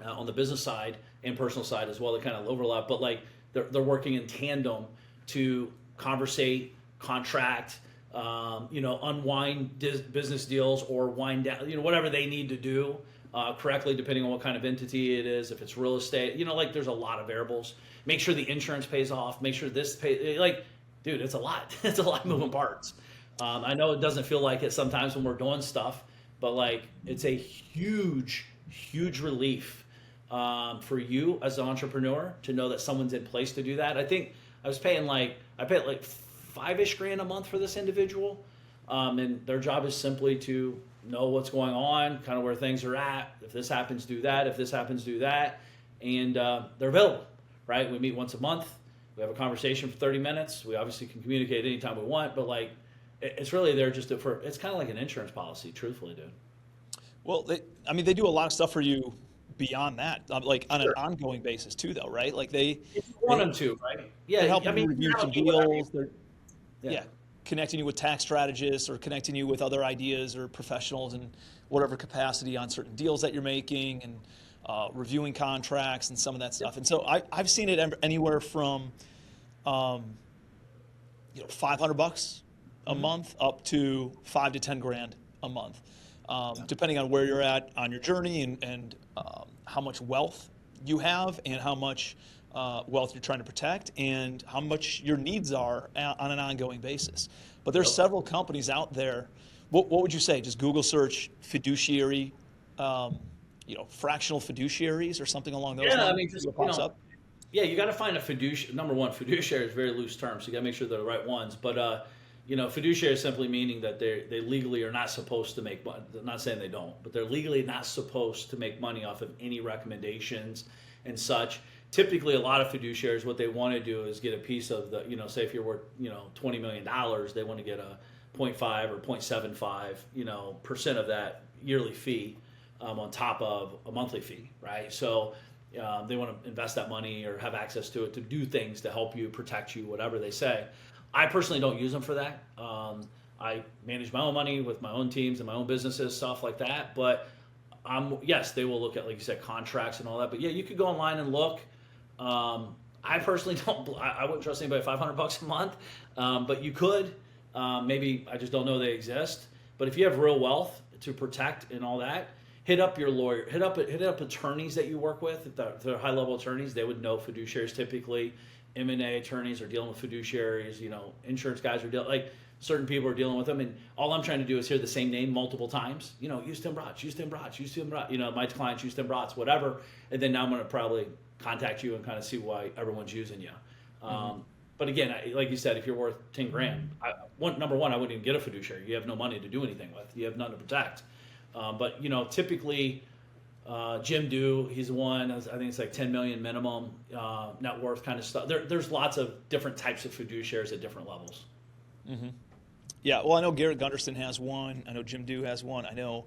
on the business side and personal side as well. They kind of overlap, but like they're working in tandem to conversate, contract, unwind business deals, or wind down, whatever they need to do correctly, depending on what kind of entity it is. If it's real estate, like there's a lot of variables. Make sure the insurance pays off. Make sure this pays. Like, dude, it's a lot. It's a lot of moving parts. I know it doesn't feel like it sometimes when we're doing stuff, but like it's a huge, huge relief for you as an entrepreneur to know that someone's in place to do that. I think I paid like $5-ish grand a month for this individual, and their job is simply to know what's going on, kind of where things are at. If this happens, do that. If this happens, do that. And they're available, right? We meet once a month. We have a conversation for 30 minutes. We obviously can communicate anytime we want, but like it's really there just it's kind of like an insurance policy, truthfully, dude. Well, they do a lot of stuff for you beyond that, like on an ongoing basis too, though, right? Like if you want them to, right? Yeah, they help you review some deals. Yeah, connecting you with tax strategists, or connecting you with other ideas or professionals in whatever capacity on certain deals that you're making, and reviewing contracts and some of that stuff. And so I've seen it anywhere from $500 a month up to $5 to $10 grand a month, depending on where you're at on your journey, and how much wealth you have, and how much wealth you're trying to protect, and how much your needs are on an ongoing basis. But there's several companies out there. What would you say? Just Google search fiduciary, fractional fiduciaries or something along those lines. Yeah, I mean, just pops up. Yeah, you got to find a fiduciary. Number one, fiduciary is a very loose term, so you got to make sure they're the right ones. But fiduciary is simply meaning that they legally are not supposed to make money. I'm not saying they don't, but they're legally not supposed to make money off of any recommendations and such. Typically, a lot of fiduciaries, what they want to do is get a piece of the, say if you're worth, $20 million, they want to get 0.5 or 0.75, percent of that yearly fee on top of a monthly fee, right? So they want to invest that money or have access to it to do things to help you, protect you, whatever they say. I personally don't use them for that. I manage my own money with my own teams and my own businesses, stuff like that. But yes, they will look at, like you said, contracts and all that. But yeah, you could go online and look. I personally I wouldn't trust anybody $500 a month, but you could. Maybe I just don't know they exist. But if you have real wealth to protect and all that, hit up your lawyer, hit up attorneys that you work with. If they're high level attorneys, they would know fiduciaries typically. M&A attorneys are dealing with fiduciaries. Insurance guys are dealing certain people are dealing with them. And all I'm trying to do is hear the same name multiple times. Houston Brotz, Houston Brotz, Houston Brotz. My clients, Houston Brotz, whatever. And then now I'm going to probably contact you and kind of see why everyone's using you. But again, like you said, if you're worth 10 grand, number one, I wouldn't even get a fiduciary. You have no money to do anything with. You have nothing to protect. But typically, Jim Do, he's the one. I think it's like 10 million minimum net worth kind of stuff. There's lots of different types of fiduciaries at different levels. Mm-hmm. Yeah, well, I know Garrett Gunderson has one. I know Jim Do has one. I know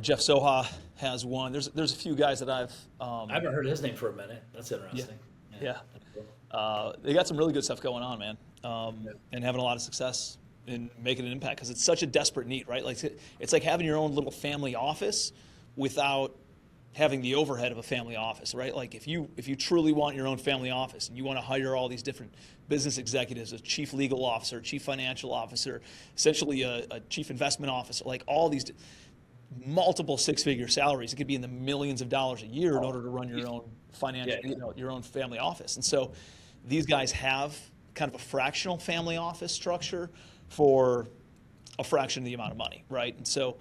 Jeff Soha has one. There's a few guys that I haven't heard his name for a minute. That's interesting. Yeah. They got some really good stuff going on, man, and having a lot of success in making an impact because it's such a desperate need, right? Like it's like having your own little family office without having the overhead of a family office, right? Like if you truly want your own family office and you want to hire all these different business executives, a chief legal officer, chief financial officer, essentially a chief investment officer, like all these multiple six-figure salaries, it could be in the millions of dollars a year in order to run your own financial, your own family office. And so these guys have kind of a fractional family office structure for a fraction of the amount of money, right? And so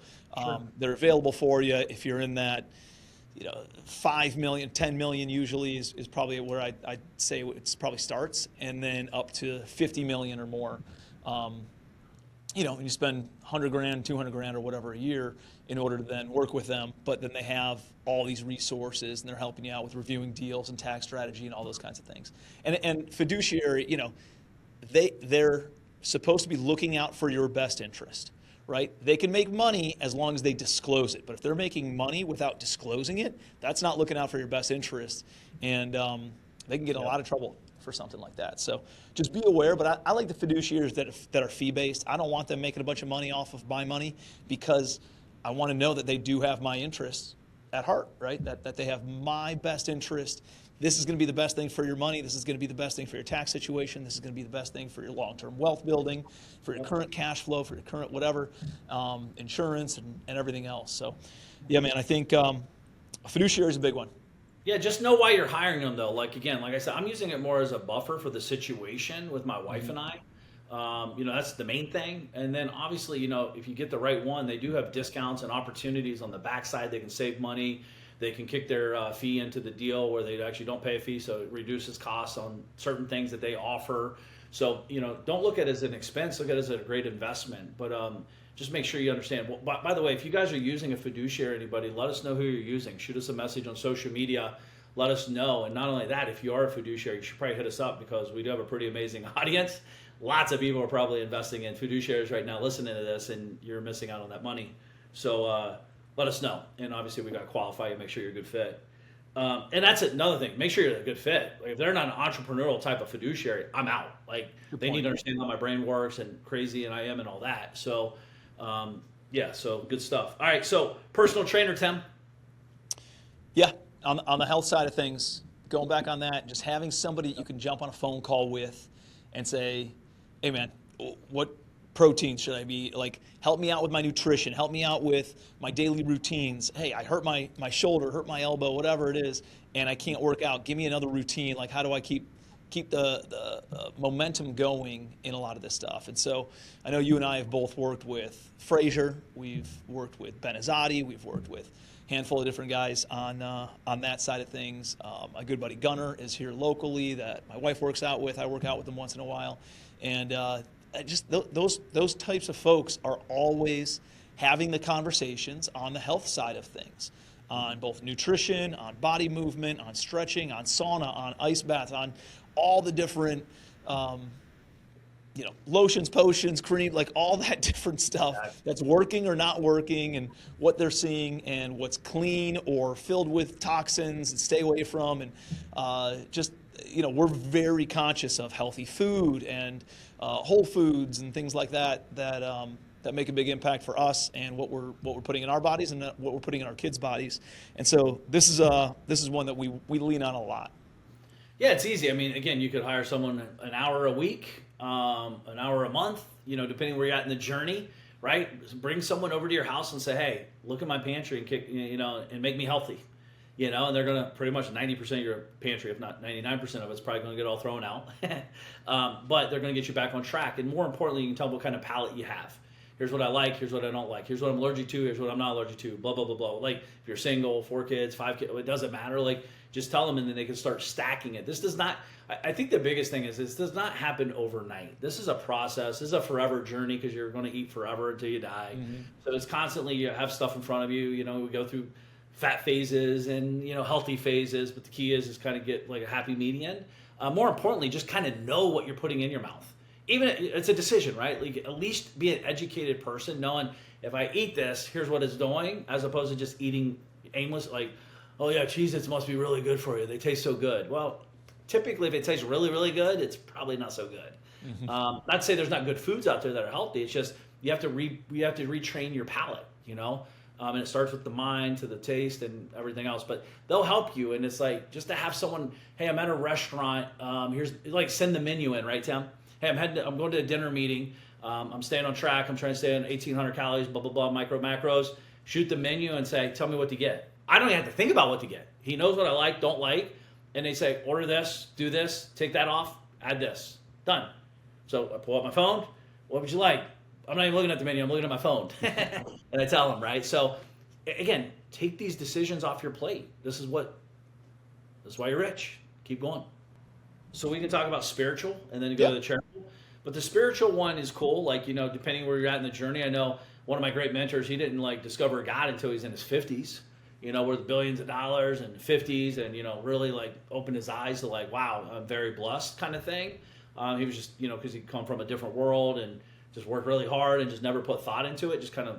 they're available for you if you're in that, 5 million, 10 million usually is probably where I'd say it's probably starts, and then up to 50 million or more. And you spend 100 grand, 200 grand or whatever a year in order to then work with them, but then they have all these resources and they're helping you out with reviewing deals and tax strategy and all those kinds of things. And fiduciary, they're supposed to be looking out for your best interest, right? They can make money as long as they disclose it, but if they're making money without disclosing it, that's not looking out for your best interest, and they can get in a lot of trouble for something like that. So just be aware, but I like the fiduciaries that are fee-based. I don't want them making a bunch of money off of my money because I want to know that they do have my interests at heart, right? That they have my best interest. This is going to be the best thing for your money. This is going to be the best thing for your tax situation. This is going to be the best thing for your long-term wealth building, for your current cash flow, for your current whatever, insurance and everything else. So, yeah, man, I think a fiduciary is a big one. Yeah, just know why you're hiring them, though. Like I said, I'm using it more as a buffer for the situation with my wife and I. That's the main thing. And then obviously, if you get the right one, they do have discounts and opportunities on the backside. They can save money. They can kick their fee into the deal where they actually don't pay a fee, so it reduces costs on certain things that they offer. So, don't look at it as an expense. Look at it as a great investment. But just make sure you understand. Well, by the way, if you guys are using a fiduciary, anybody, let us know who you're using. Shoot us a message on social media. Let us know. And not only that, if you are a fiduciary, you should probably hit us up because we do have a pretty amazing audience. Lots of people are probably investing in fiduciaries right now listening to this, and you're missing out on that money. So let us know. And obviously, we got to qualify you, make sure you're a good fit. And that's another thing. Make sure you're a good fit. Like if they're not an entrepreneurial type of fiduciary, I'm out. Like they need to understand how my brain works and crazy and I am and all that. So, so good stuff. All right, so personal trainer, Tim. Yeah, on the health side of things, going back on that, just having somebody you can jump on a phone call with and say, hey, man, what protein should I be? Like, help me out with my nutrition. Help me out with my daily routines. Hey, I hurt my shoulder, hurt my elbow, whatever it is, and I can't work out. Give me another routine. Like, how do I keep the momentum going in a lot of this stuff? And so I know you and I have both worked with Frazier. We've worked with Benazati. We've worked with a handful of different guys on that side of things. My good buddy Gunnar is here locally that my wife works out with. I work out with them once in a while. And just those types of folks are always having the conversations on the health side of things, on both nutrition, on body movement, on stretching, on sauna, on ice baths, on all the different lotions, potions, cream, like all that different stuff that's working or not working, and what they're seeing, and what's clean or filled with toxins and stay away from. And we're very conscious of healthy food and whole foods and things like that make a big impact for us and what we're putting in our bodies and what we're putting in our kids' bodies. And so this is one that we lean on a lot. Yeah, it's easy. I mean, again, you could hire someone an hour a week, an hour a month, depending where you're at in the journey, right? Bring someone over to your house and say, hey, look at my pantry and and make me healthy, and they're going to pretty much 90% of your pantry, if not 99% of it's probably going to get all thrown out. But they're going to get you back on track. And more importantly, you can tell them what kind of palate you have. Here's what I like. Here's what I don't like. Here's what I'm allergic to. Here's what I'm not allergic to. Blah, blah, blah, blah. Like if you're single, 4 kids, 5 kids, it doesn't matter. Like just tell them and then they can start stacking it. This does not, I think the biggest thing is this does not happen overnight. This is a process. This is a forever journey because you're going to eat forever until you die. Mm-hmm. So it's constantly, you have stuff in front of you. We go through fat phases and, healthy phases. But the key is kind of get like a happy median. More importantly, just kind of know what you're putting in your mouth. Even it's a decision, right? Like at least be an educated person, knowing if I eat this, here's what it's doing, as opposed to just eating aimless, like, oh yeah, Cheez-Its must be really good for you. They taste so good. Well, typically if it tastes really, really good, it's probably not so good. Mm-hmm. Not to say there's not good foods out there that are healthy. It's just you have to retrain your palate, and it starts with the mind to the taste and everything else. But they'll help you, and it's like just to have someone. Hey, I'm at a restaurant. Here's like send the menu in, right, Tim? Hey, I'm going to a dinner meeting. I'm staying on track. I'm trying to stay on 1,800 calories, blah, blah, blah, macros. Shoot the menu and say, tell me what to get. I don't even have to think about what to get. He knows what I like, don't like. And they say, order this, do this, take that off, add this. Done. So I pull out my phone. What would you like? I'm not even looking at the menu. I'm looking at my phone. And I tell them, right? So, again, take these decisions off your plate. This is why you're rich. Keep going. So we can talk about spiritual and then go to the charitable. But the spiritual one is cool. Like, depending where you're at in the journey. I know one of my great mentors, he didn't discover God until he's in his 50s, worth billions of dollars and 50s and, really opened his eyes to wow, I'm very blessed kind of thing. He was just, because he'd come from a different world and just worked really hard and just never put thought into it, just kind of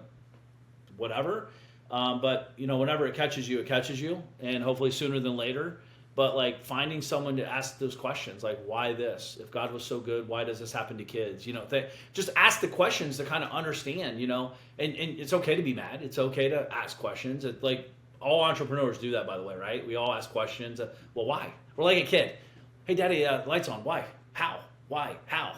whatever. But, whenever it catches you and hopefully sooner than later. But finding someone to ask those questions, why this? If God was so good, why does this happen to kids? Just ask the questions to kind of understand, and it's okay to be mad. It's okay to ask questions. It's all entrepreneurs do that, by the way, right? We all ask questions. Well, why? We're like a kid. Hey, Daddy, lights on. Why? How? Why? How?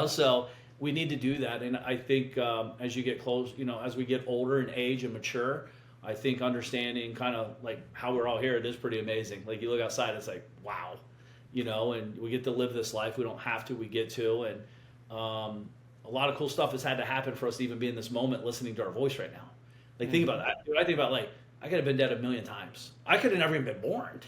So we need to do that. And I think as you get close, as we get older in age and mature, I think understanding kind of how we're all here, it is pretty amazing. You look outside, it's wow, and we get to live this life. We don't have to, we get to. And a lot of cool stuff has had to happen for us to even be in this moment listening to our voice right now. Think about that. Dude, I think about I could have been dead a million times. I could have never even been born,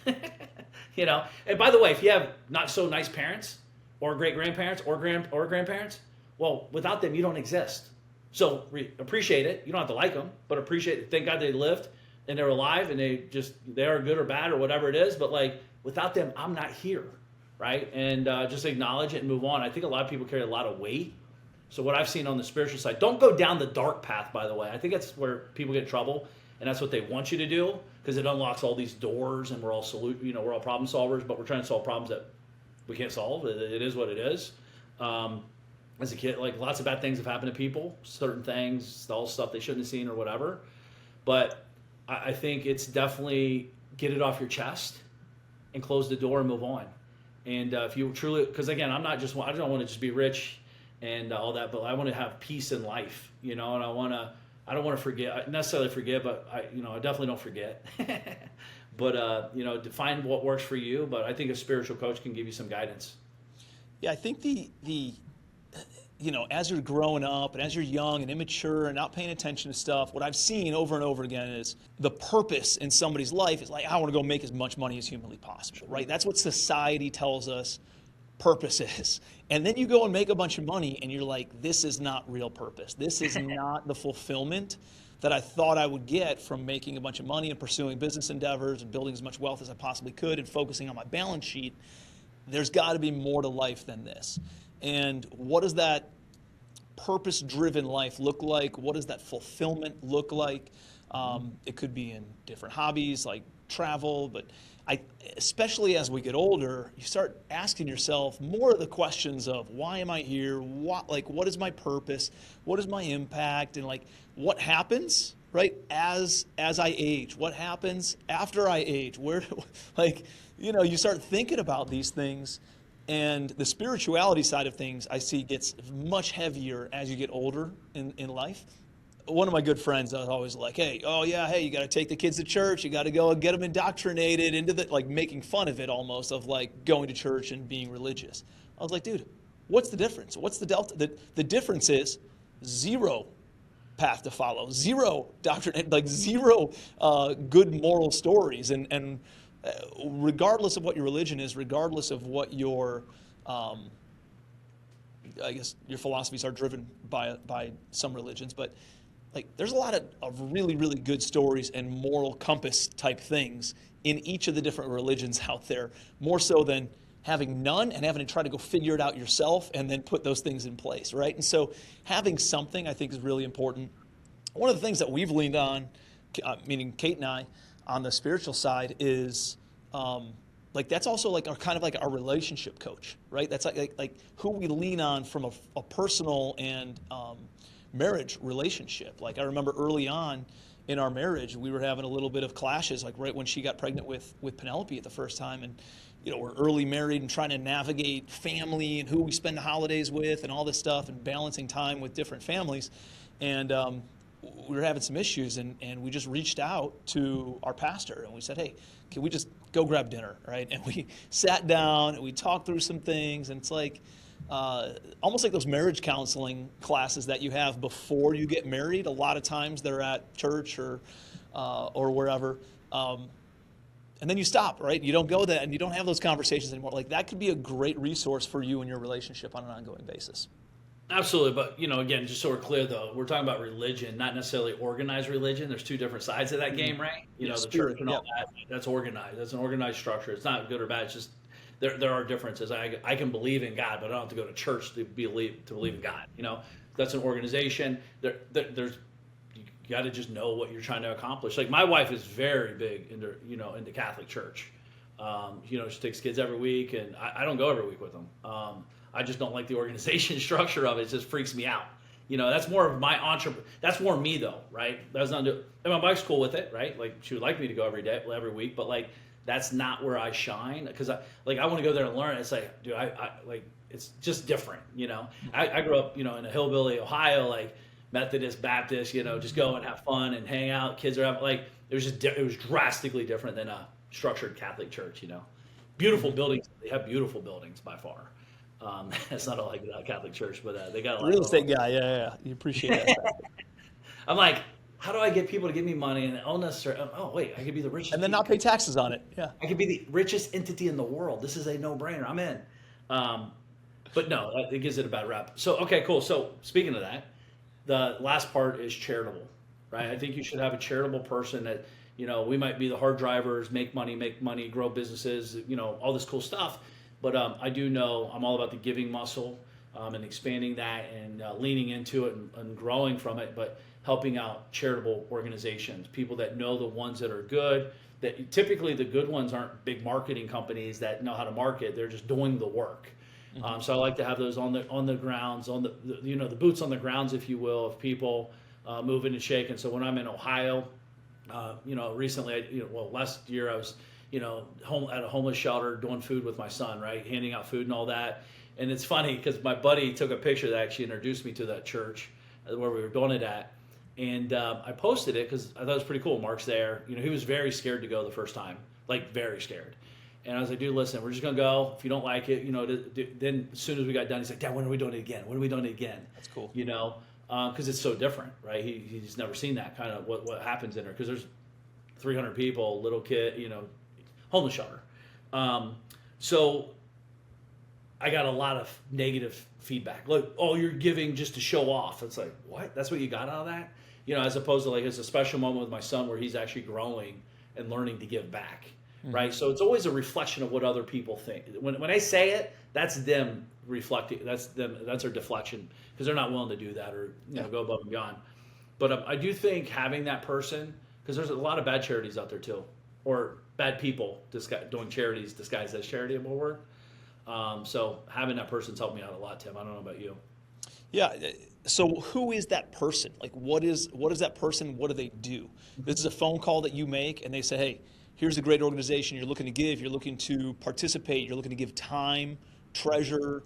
And by the way, if you have not so nice parents or great grandparents or grandparents, well, without them, you don't exist. So appreciate it. You don't have to like them, but appreciate it. Thank God they lived and they're alive and they are good or bad or whatever it is. But without them, I'm not here, right? And just acknowledge it and move on. I think a lot of people carry a lot of weight. So what I've seen on the spiritual side, don't go down the dark path, by the way. I think that's where people get in trouble, and that's what they want you to do because it unlocks all these doors and we're all we're all problem solvers, but we're trying to solve problems that we can't solve. It is what it is. As a kid, lots of bad things have happened to people, certain things, all stuff they shouldn't have seen or whatever. But I think it's definitely get it off your chest and close the door and move on. And if you truly, because again, I don't want to just be rich and all that, but I want to have peace in life, and I don't want to necessarily forget, but I definitely don't forget. But, define what works for you. But I think a spiritual coach can give you some guidance. Yeah, I think as you're growing up and as you're young and immature and not paying attention to stuff, what I've seen over and over again is the purpose in somebody's life is I want to go make as much money as humanly possible, right? That's what society tells us purpose is. And then you go and make a bunch of money and you're like, this is not real purpose. This is not the fulfillment that I thought I would get from making a bunch of money and pursuing business endeavors and building as much wealth as I possibly could and focusing on my balance sheet. There's got to be more to life than this. And what does that purpose-driven life look like? What does that fulfillment look like? It could be in different hobbies like travel, but especially as we get older, you start asking yourself more of the questions of why am I here? What is my purpose? What is my impact? And like, what happens, right? As I age, what happens after I age? You start thinking about these things. And the spirituality side of things I see gets much heavier as you get older in life. One of my good friends was always like, hey, you got to take the kids to church. You got to go and get them indoctrinated into making fun of it almost, of like going to church and being religious. I was like, dude, what's the difference? What's the delta? The difference is zero path to follow, zero doctrine, like zero good moral stories. And regardless of what your religion is, regardless of what your your philosophies are driven by some religions, but like there's a lot of really, really good stories and moral compass type things in each of the different religions out there, more so than having none and having to try to go figure it out yourself and then put those things in place, right? And so having something I think is really important. One of the things that we've leaned on, meaning Kate and I, on the spiritual side is that's also like our relationship coach, right? That's like who we lean on from a personal and marriage relationship. Like I remember early on in our marriage, we were having a little bit of clashes, like right when she got pregnant with Penelope at the first time, and we're early married and trying to navigate family and who we spend the holidays with and all this stuff and balancing time with different families, and we were having some issues, and we just reached out to our pastor and we said, hey, can we just go grab dinner, right? And we sat down and we talked through some things, and it's like almost like those marriage counseling classes that you have before you get married. A lot of times they're at church or wherever, and then you stop, right? You don't go there and you don't have those conversations anymore. Like that could be a great resource for you and your relationship on an ongoing basis. Absolutely, but again, just so we're clear though, we're talking about religion, not necessarily organized religion. There's two different sides of that game, right? The church and all that's organized. That's an organized structure. It's not good or bad. It's just there are differences. I can believe in God, but I don't have to go to church to believe in God. That's an organization. There's you got to just know what you're trying to accomplish. Like my wife is very big into Catholic Church. She takes kids every week, and I don't go every week with them. I just don't like the organization structure of it. It just freaks me out. That's more of my that's more me though, right? That's not and my wife's cool with it, right? Like she would like me to go every week, but like that's not where I shine, because I want to go there and learn. It's like, dude, I it's just different, I grew up, in a hillbilly Ohio, like Methodist, Baptist, just go and have fun and hang out. Kids are having it was drastically different than a structured Catholic church, Beautiful buildings. They have beautiful buildings by far. It's not like a Catholic church, but they got a lot real estate guy. Yeah. You appreciate that. I'm like, how do I get people to give me money and own this? Oh, wait, I could be the richest. And then not pay taxes on it. Yeah. I could be the richest entity in the world. This is a no-brainer. I'm in. But no, it gives it a bad rap. So, okay, cool. So speaking of that, the last part is charitable, right? I think you should have a charitable person that, we might be the hard drivers, make money, grow businesses, all this cool stuff. But I do know I'm all about the giving muscle and expanding that and leaning into it and growing from it, but helping out charitable organizations, people that know the ones that are good, that typically the good ones aren't big marketing companies that know how to market. They're just doing the work. Mm-hmm. So I like to have those on the grounds, the boots on the grounds, if you will, of people moving and shaking. So when I'm in Ohio, recently, last year I was home at a homeless shelter doing food with my son, right? Handing out food and all that. And it's funny because my buddy took a picture that actually introduced me to that church where we were doing it at. And I posted it because I thought it was pretty cool. Mark's there. He was very scared to go the first time, like very scared. And I was like, dude, listen, we're just going to go. If you don't like it, then as soon as we got done, he's like, Dad, when are we doing it again? When are we doing it again? That's cool. Because it's so different, right? He's never seen that kind of what happens in there, because there's 300 people, little kid, homeless shelter. So I got a lot of negative feedback. Like, oh, you're giving just to show off. It's like, what? That's what you got out of that? As opposed to like, it's a special moment with my son where he's actually growing and learning to give back, right? So it's always a reflection of what other people think. When I say it, that's them reflecting. That's them. That's their deflection because they're not willing to do that or go above and beyond. But I do think having that person, because there's a lot of bad charities out there too, or bad people doing charities disguised as charitable work. So having that person's helped me out a lot, Tim. I don't know about you. Yeah. So who is that person? Like, what is that person? What do they do? This is a phone call that you make, and they say, hey, here's a great organization you're looking to give. You're looking to participate. You're looking to give time, treasure,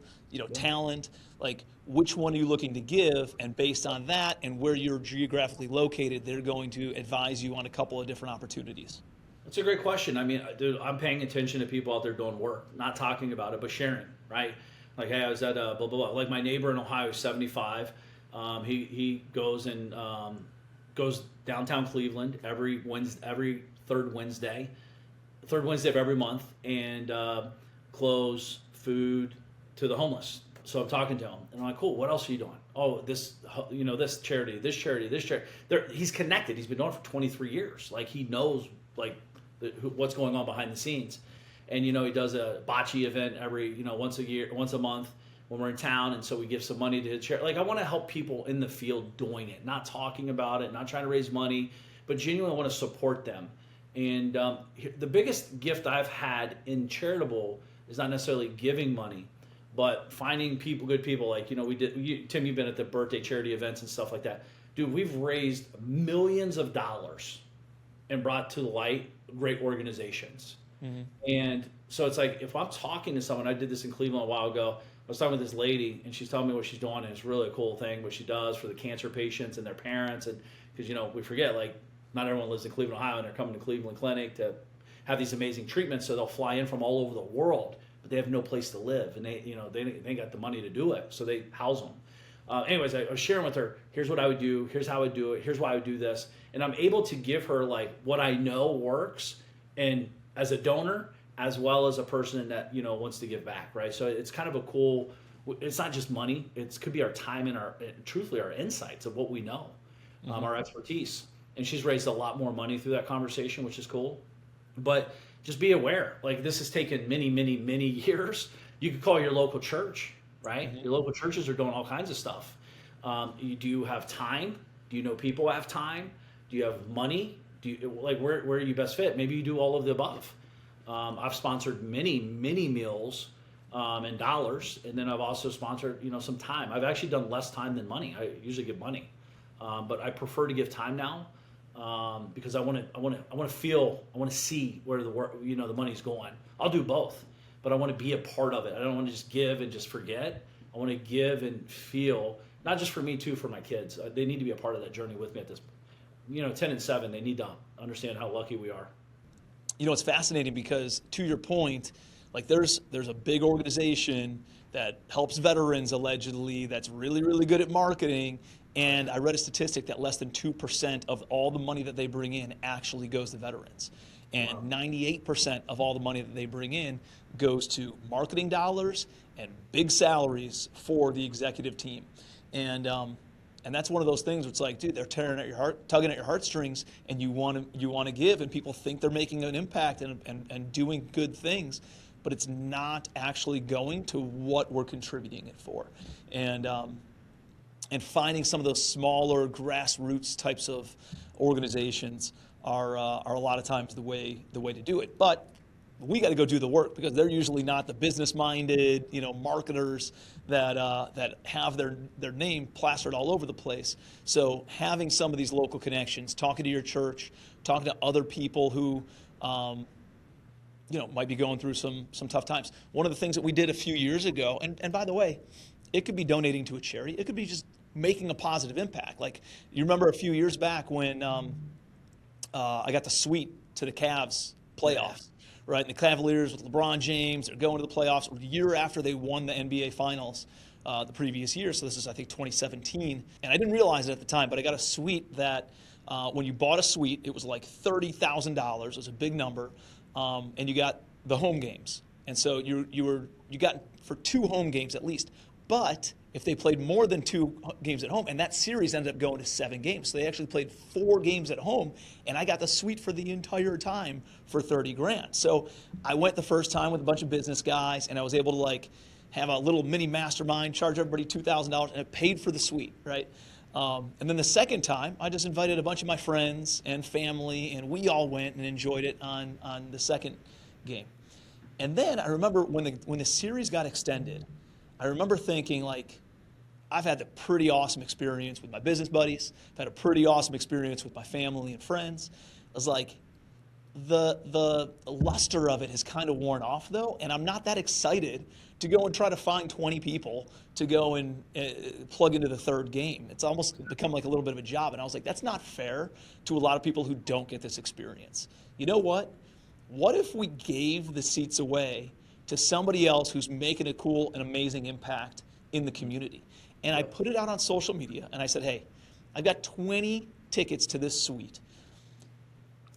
talent. Like, which one are you looking to give? And based on that and where you're geographically located, they're going to advise you on a couple of different opportunities. That's a great question. I mean, dude, I'm paying attention to people out there doing work, not talking about it, but sharing, right? Like, hey, I was at blah, blah, blah. Like, my neighbor in Ohio is 75. He goes and goes downtown Cleveland every third Wednesday of every month, and close food to the homeless. So I'm talking to him, and I'm like, cool, what else are you doing? Oh, this charity. He's connected. He's been doing it for 23 years. Like, he knows, like, what's going on behind the scenes. And, he does a bocce event every, once a month when we're in town. And so we give some money to charity. Like, I want to help people in the field doing it, not talking about it, not trying to raise money, but genuinely want to support them. And the biggest gift I've had in charitable is not necessarily giving money, but finding good people. Like, Tim, you've been at the birthday charity events and stuff like that. Dude, we've raised millions of dollars and brought to light great organizations. Mm-hmm. And so it's like, if I'm talking to someone, I did this in Cleveland a while ago. I was talking with this lady, and she's telling me what she's doing, and it's really a cool thing what she does for the cancer patients and their parents. And because we forget, like, not everyone lives in Cleveland, Ohio, and they're coming to Cleveland Clinic to have these amazing treatments. So they'll fly in from all over the world, but they have no place to live, and they ain't got the money to do it, so they house them. Anyways, I was sharing with her, here's what I would do, here's how I would do it, here's why I would do this, and I'm able to give her, like, what I know works, and as a donor, as well as a person that wants to give back, right? So it's kind of a cool. It's not just money; it could be our time and truthfully, our insights of what we know, our expertise. And she's raised a lot more money through that conversation, which is cool. But just be aware, like, this has taken many, many, many years. You could call your local church, right? Mm-hmm. Your local churches are doing all kinds of stuff. Do you have time? Do you know people have time? Do you have money? Where are you best fit? Maybe you do all of the above. I've sponsored many meals and dollars, and then I've also sponsored some time. I've actually done less time than money. I usually give money, but I prefer to give time now because I want to see where the work the money's going. I'll do both, but I want to be a part of it. I don't want to just give and just forget. I want to give and feel, not just for me too, for my kids. They need to be a part of that journey with me at this. 10 and 7, they need to understand how lucky we are. It's fascinating because, to your point, like, there's a big organization that helps veterans allegedly that's really, really good at marketing. And I read a statistic that less than 2% of all the money that they bring in actually goes to veterans. And 98% of all the money that they bring in goes to marketing dollars and big salaries for the executive team. And that's one of those things where it's like, dude, they're tearing at your heart, tugging at your heartstrings, and you want to give, and people think they're making an impact and doing good things, but it's not actually going to what we're contributing it for. And finding some of those smaller grassroots types of organizations are a lot of times the way to do it. But we got to go do the work because they're usually not the business-minded, marketers that have their name plastered all over the place. So having some of these local connections, talking to your church, talking to other people who, might be going through some tough times. One of the things that we did a few years ago, and by the way, it could be donating to a charity. It could be just making a positive impact. Like, you remember a few years back when I got the suite to the Cavs playoffs. Right, and the Cavaliers with LeBron James, they're going to the playoffs a year after they won the NBA Finals the previous year. So this is, I think, 2017. And I didn't realize it at the time, but I got a suite that when you bought a suite, it was like $30,000. It was a big number, and you got the home games. And so you got for 2 home games at least. But if they played more than 2 games at home, and that series ended up going to 7 games. So they actually played 4 games at home, and I got the suite for the entire time for $30,000. So I went the first time with a bunch of business guys, and I was able to, like, have a little mini mastermind, charge everybody $2,000, and it paid for the suite, right? And then the second time, I just invited a bunch of my friends and family, and we all went and enjoyed it on the second game. And then I remember when the series got extended, I remember thinking, like, I've had a pretty awesome experience with my business buddies. I've had a pretty awesome experience with my family and friends. I was like, the luster of it has kind of worn off, though, and I'm not that excited to go and try to find 20 people to go and plug into the third game. It's almost become like a little bit of a job. And I was like, that's not fair to a lot of people who don't get this experience. You know what? What if we gave the seats away to somebody else who's making a cool and amazing impact in the community? And I put it out on social media, and I said, hey, I've got 20 tickets to this suite.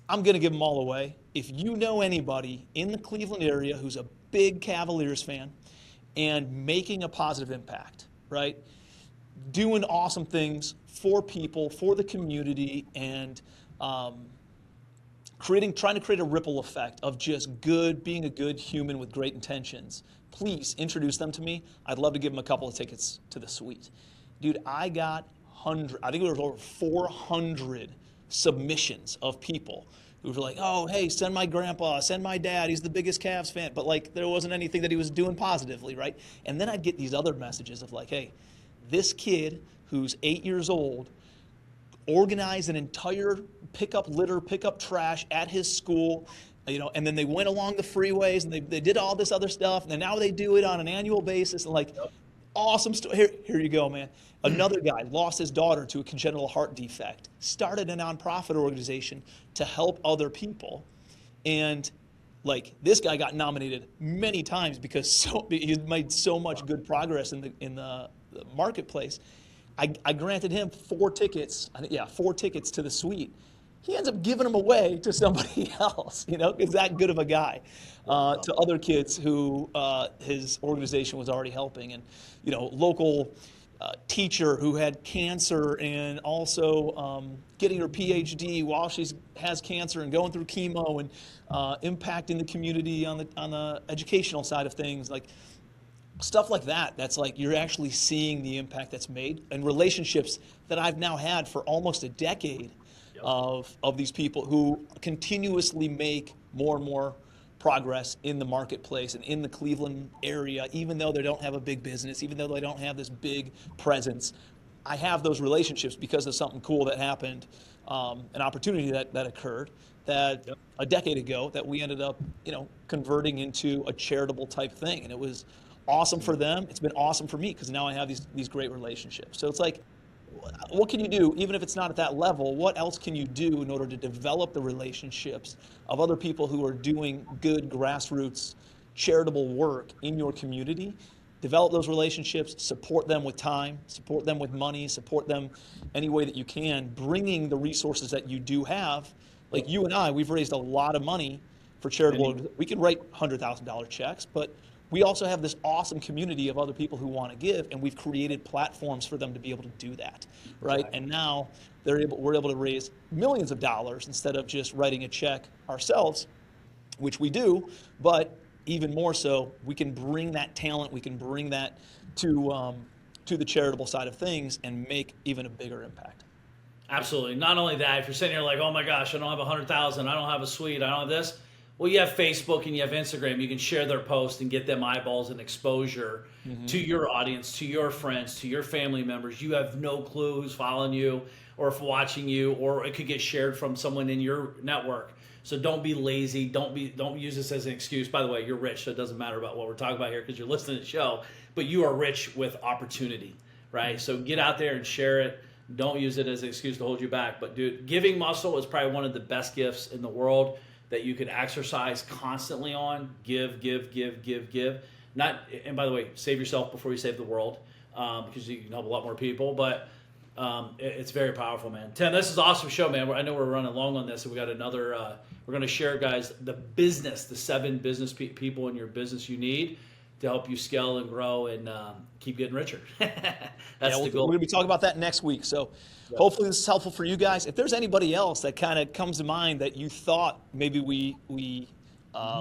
I'm going to give them all away. If you know anybody in the Cleveland area who's a big Cavaliers fan and making a positive impact, right, doing awesome things for people, for the community, and trying to create a ripple effect of just being a good human with great intentions, please introduce them to me. I'd love to give them a couple of tickets to the suite. Dude, I got I think it was over 400 submissions of people who were like, oh, hey, send my grandpa, send my dad, he's the biggest Cavs fan. But like, there wasn't anything that he was doing positively, right? And then I'd get these other messages of like, hey, this kid who's 8 years old organized an entire pickup trash at his school, and then they went along the freeways and they did all this other stuff, and now they do it on an annual basis. And like, awesome story. Here you go, man. Another guy lost his daughter to a congenital heart defect, started a nonprofit organization to help other people, and like, this guy got nominated many times because he made so much good progress in the marketplace. I granted him 4 tickets. 4 tickets to the suite. He ends up giving them away to somebody else. Is that good of a guy to other kids who his organization was already helping, and local teacher who had cancer and also getting her PhD while she has cancer and going through chemo and impacting the community on the educational side of things, like stuff like that. That's like, you're actually seeing the impact that's made, and relationships that I've now had for almost a decade of these people who continuously make more and more progress in the marketplace and in the Cleveland area, even though they don't have a big business, even though they don't have this big presence. I have those relationships because of something cool that happened, an opportunity that occurred that a decade ago that we ended up, converting into a charitable type thing. And it was awesome for them. It's been awesome for me because now I have these great relationships. So it's like, what can you do, even if it's not at that level? What else can you do in order to develop the relationships of other people who are doing good grassroots charitable work in your community? Develop those relationships, support them with time, support them with money, support them any way that you can, bringing the resources that you do have. Like you and I, we've raised a lot of money for charitable. We can write $100,000 checks, but we also have this awesome community of other people who want to give, and we've created platforms for them to be able to do that, right? Exactly. And now we're able to raise millions of dollars instead of just writing a check ourselves, which we do, but even more so, we can bring that talent, we can bring that to the charitable side of things and make even a bigger impact. Absolutely. Not only that, if you're sitting here like, oh my gosh, I don't have 100,000, I don't have a suite, I don't have this. Well, you have Facebook and you have Instagram. You can share their post and get them eyeballs and exposure to your audience, to your friends, to your family members. You have no clue who's following you or if watching you, or it could get shared from someone in your network. So don't be lazy. Don't use this as an excuse. By the way, you're rich, so it doesn't matter about what we're talking about here because you're listening to the show. But you are rich with opportunity, right? So get out there and share it. Don't use it as an excuse to hold you back. But dude, giving muscle is probably one of the best gifts in the world that you could exercise constantly on. Give. Not, and by the way, save yourself before you save the world, because you can help a lot more people. But it's very powerful, man. Tim, this is an awesome show, man. I know we're running long on this, and we got another. We're going to share, guys, the 7 business people in your business you need to help you scale and grow and keep getting richer. That's the goal. We're going to be talking about that next week. So hopefully this is helpful for you guys. If there's anybody else that kind of comes to mind that you thought maybe we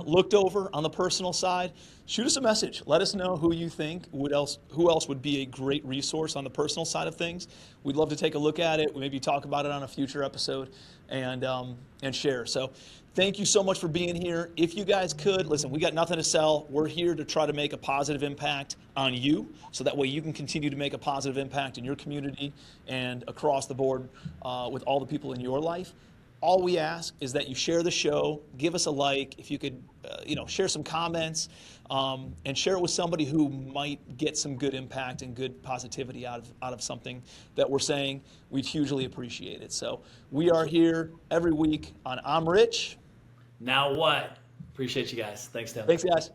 looked over on the personal side, shoot us a message. Let us know who you think who else would be a great resource on the personal side of things. We'd love to take a look at it. Maybe talk about it on a future episode and share. So thank you so much for being here. If you guys could, listen, we got nothing to sell. We're here to try to make a positive impact on you, so that way you can continue to make a positive impact in your community and across the board with all the people in your life. All we ask is that you share the show, give us a like. If you could, share some comments and share it with somebody who might get some good impact and good positivity out of something that we're saying. We'd hugely appreciate it. So we are here every week on I'm Rich. Now what? Appreciate you guys. Thanks, Tim. Thanks, guys.